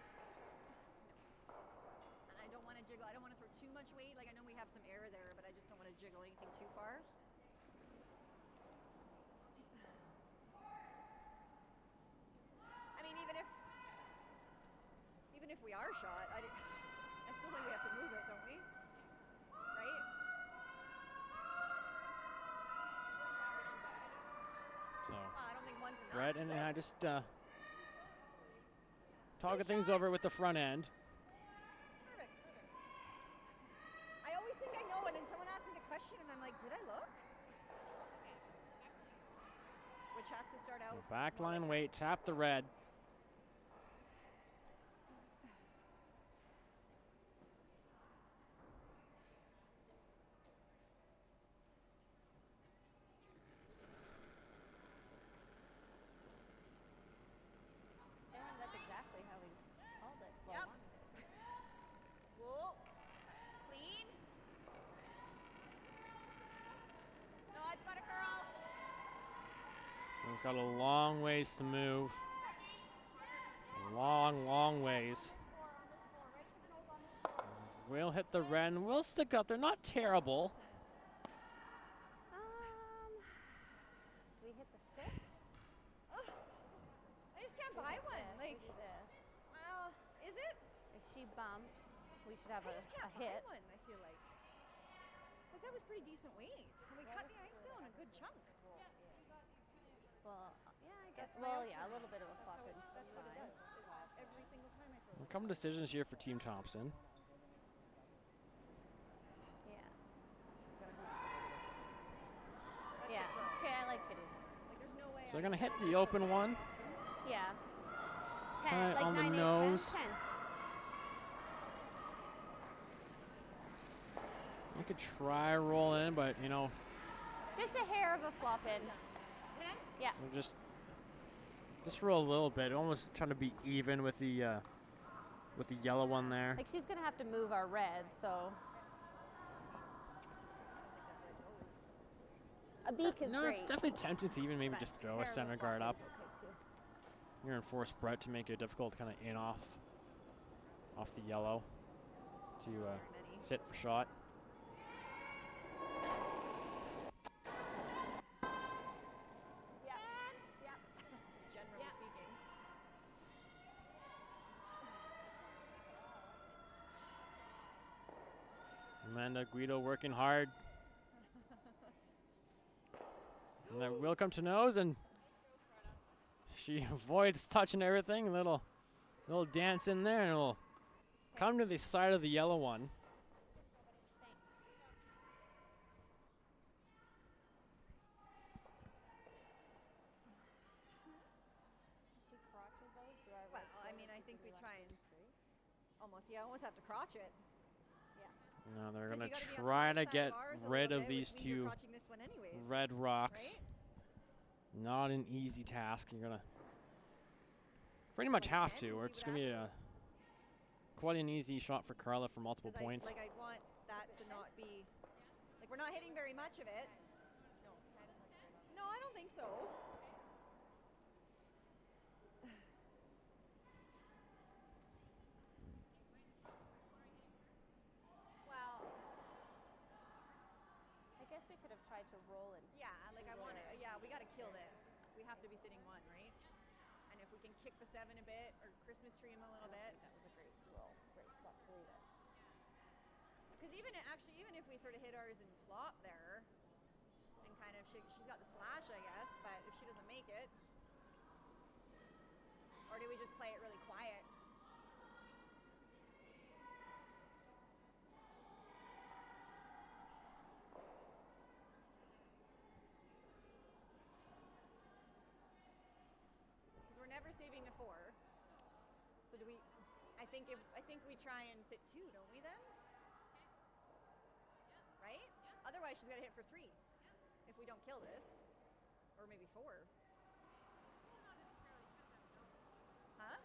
And I don't want to jiggle. I don't want to throw too much weight. Like I know we have some air there, but I just don't want to jiggle anything too far. I mean, even if we are shot, I still think we have to move it, don't we? Right? So Well, I don't think one's enough. red is and it? I just talking things over with the front end. Perfect. I always think I know, and then someone asks me the question, and I'm like, did I look? Which has to start out. Backline weight, tap the red. And that's exactly how we called it. Well, Yep. one. Wool. Clean. No, it's got a curl. He's got a long ways to move. Long, long ways. We'll hit the red and we'll stick up. They're not terrible. Do we hit the 6? Ugh. I just can't buy one. Like, We do this. well, is it? If she bumps, we should have I a just can't buy hit. one. I feel like. Like that was pretty decent weight. And we cut the ice down a good chunk. Well, yeah, I guess. That's my Well, outro. yeah, a little bit of a flop in. That's what it does. Every single time I throw it. A couple decisions here for Team Thompson. Yeah. That's Yeah. your curl. Okay, I like hitting. Like there's no way. So they're gonna hit the open one. Yeah. Kinda like on the 9, 8, 10, nose. 10. You could try roll in, but Just a hair of a flop in. 10? Yeah. we'll just roll a little bit. Almost trying to be even with the yellow one there. Like she's gonna have to move our red, so a beak is No, great. it's definitely tempting to even maybe but just throw hair a of center flop guard in up. is okay too. You're gonna force Brett to make it difficult to kind of in off the yellow to sit for shot. Yeah. Yeah. Just generally speaking. Amanda Guido working hard. And that will come to nose, and she avoids touching everything. Little dance in there, and it'll come to the side of the yellow one. She crotches those. Do I Well, right I foot mean, I think we because try want and to crease? almost have to crotch it. Yeah. No, they're 'Cause gonna you gotta be on the try high to side get of ours a rid little of bit, these which means you're two crotching this one anyways, red rocks. right? Not an easy task. You're gonna Pretty much roll a have 10 to, and or see it's what going to be happens. quite an easy shot for Carla for multiple 'Cause points. I'd want that to not be, like we're not hitting very much of it. No, I don't think so. Well, I guess we could have tried to roll and yeah, like I want to, yeah, we got to kill this. We have to be sitting one, right? And if we can kick the 7 a bit or Christmas tree him a little bit. that was a great roll. Great spot to leave it. Because even if we sort of hit ours and flop there, and kind of she's got the slash, I guess. But if she doesn't make it, or do we just play it really quiet? Because we're never saving the 4. So do we? I think we try and sit 2, don't we then? Right? Otherwise, she's got to hit for 3 if we don't kill this, or maybe 4. Huh?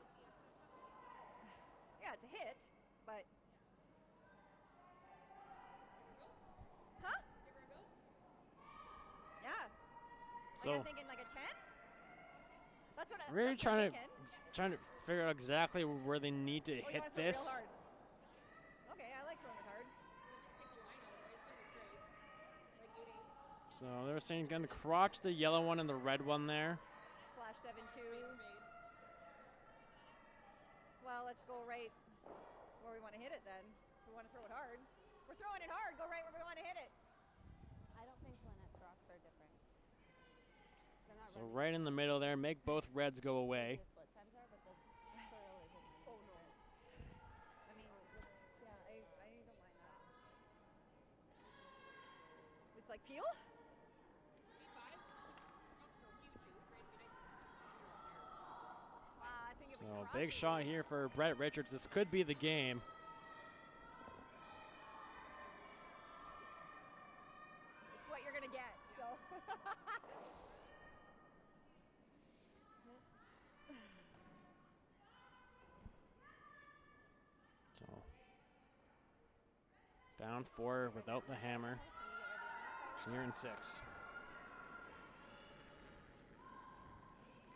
Yeah, it's a hit, but. Huh? Yeah. Like So I'm thinking like a 10. That's what really that's what I'm trying to figure out exactly where they need to thinking. Oh, you hit wanna throw real this. hard. Okay, I like throwing it hard. So they were saying going to crotch the yellow one and the red one there. Slash 7-2. Well, let's go right where we want to hit it then. We want to throw it hard. We're throwing it hard. Go right where we want to hit it. I don't think Lynette's rocks are different. They're not So right in the middle there, make both reds go away. The split times are, but the curl isn't. Oh no. I mean, yeah, I don't mind that. It's like peel? I think if we So crotch big it, shot here for Brett Richards. This could be the game. it's what you're going to get. So. So down 4 without the hammer. Here in 6.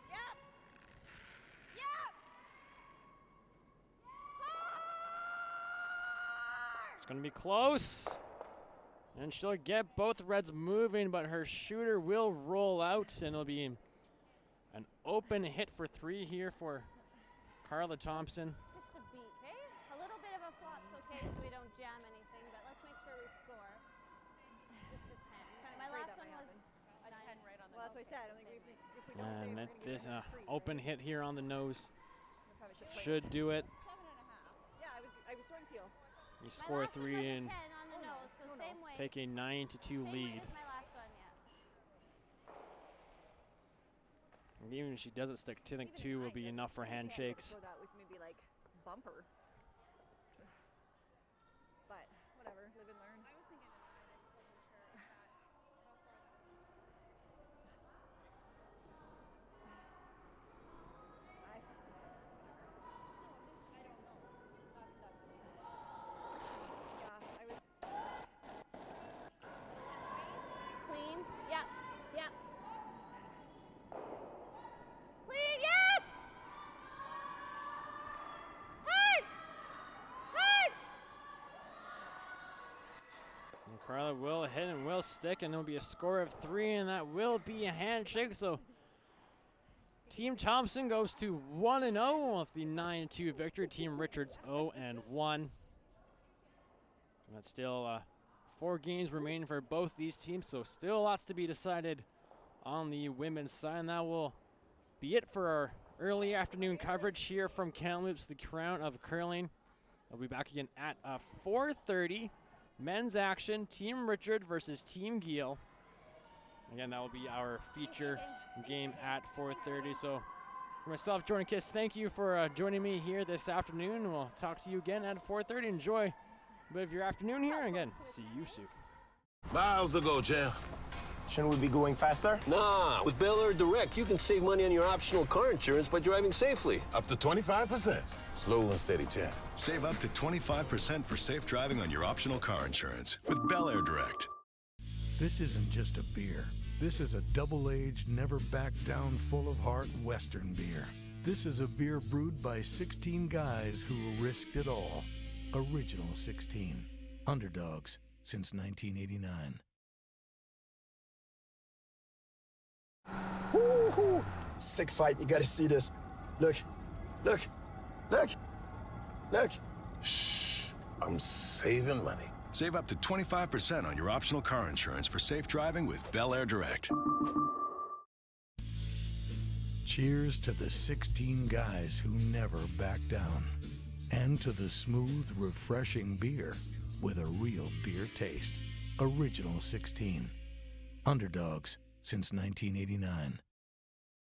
Yep. Yep. It's going to be close. And she'll get both reds moving, but her shooter will roll out, and it'll be an open hit for 3 here for Carla Thompson. Just a beat, okay? A little bit of a flop's okay so we don't jam anything, but let's make sure we score. Just a 10. Kind of My afraid last that one might was happen. a 10 right on the Well, that's what I said. I think if we don't save, And we're that going to this get a 3, open right? hit here on the nose We probably should play should do it. 7.5. Yeah, I was throwing peel. You My score last one 3 was a and 10 on the nose, so same way. take a 9-2 Same way lead. as my last one, yeah. And even if she doesn't stick, I think Even 2 will at be 9, enough for you can't handshakes. Throw that with maybe like bumper. But whatever, live and learn. I was thinking of 9. I just wasn't sure if that, how far that was. I don't know. Yeah, I was. Clean. Yep. Yep. Clean. Yep. Hard. Hard. And Carla will hit and will stick, and it'll be a score of 3, and that will be a handshake. So Team Thompson goes to 1-0 with the 9-2 victory. Team Richards 0-1. That's still 4 games remaining for both these teams, so still lots to be decided on the women's side. And that will be it for our early afternoon coverage here from Kamloops, the crown of curling. I'll be back again at 4:30. Men's action, Team Richard versus Team Giel. Again, that will be our feature game at 4:30. So for myself, Jordan Kiss, thank you for joining me here this afternoon. We'll talk to you again at 4:30. Enjoy a bit of your afternoon here. And again, see you soon. Miles ago, champ. Shouldn't we be going faster? Nah, with Bel Air Direct, you can save money on your optional car insurance by driving safely. Up to 25%. Slow and steady, champ. Save up to 25% for safe driving on your optional car insurance with Bel Air Direct. This isn't just a beer. This is a double-aged, never-back-down, full-of-heart Western beer. This is a beer brewed by 16 guys who risked it all. Original 16. Underdogs since 1989. Woo-hoo. Sick fight. You gotta see this. Look. Look. Look. Look. Shh. I'm saving money. Save up to 25% on your optional car insurance for safe driving with Bel Air Direct. Cheers to the 16 guys who never back down. And to the smooth, refreshing beer with a real beer taste. Original 16. Underdogs since 1989.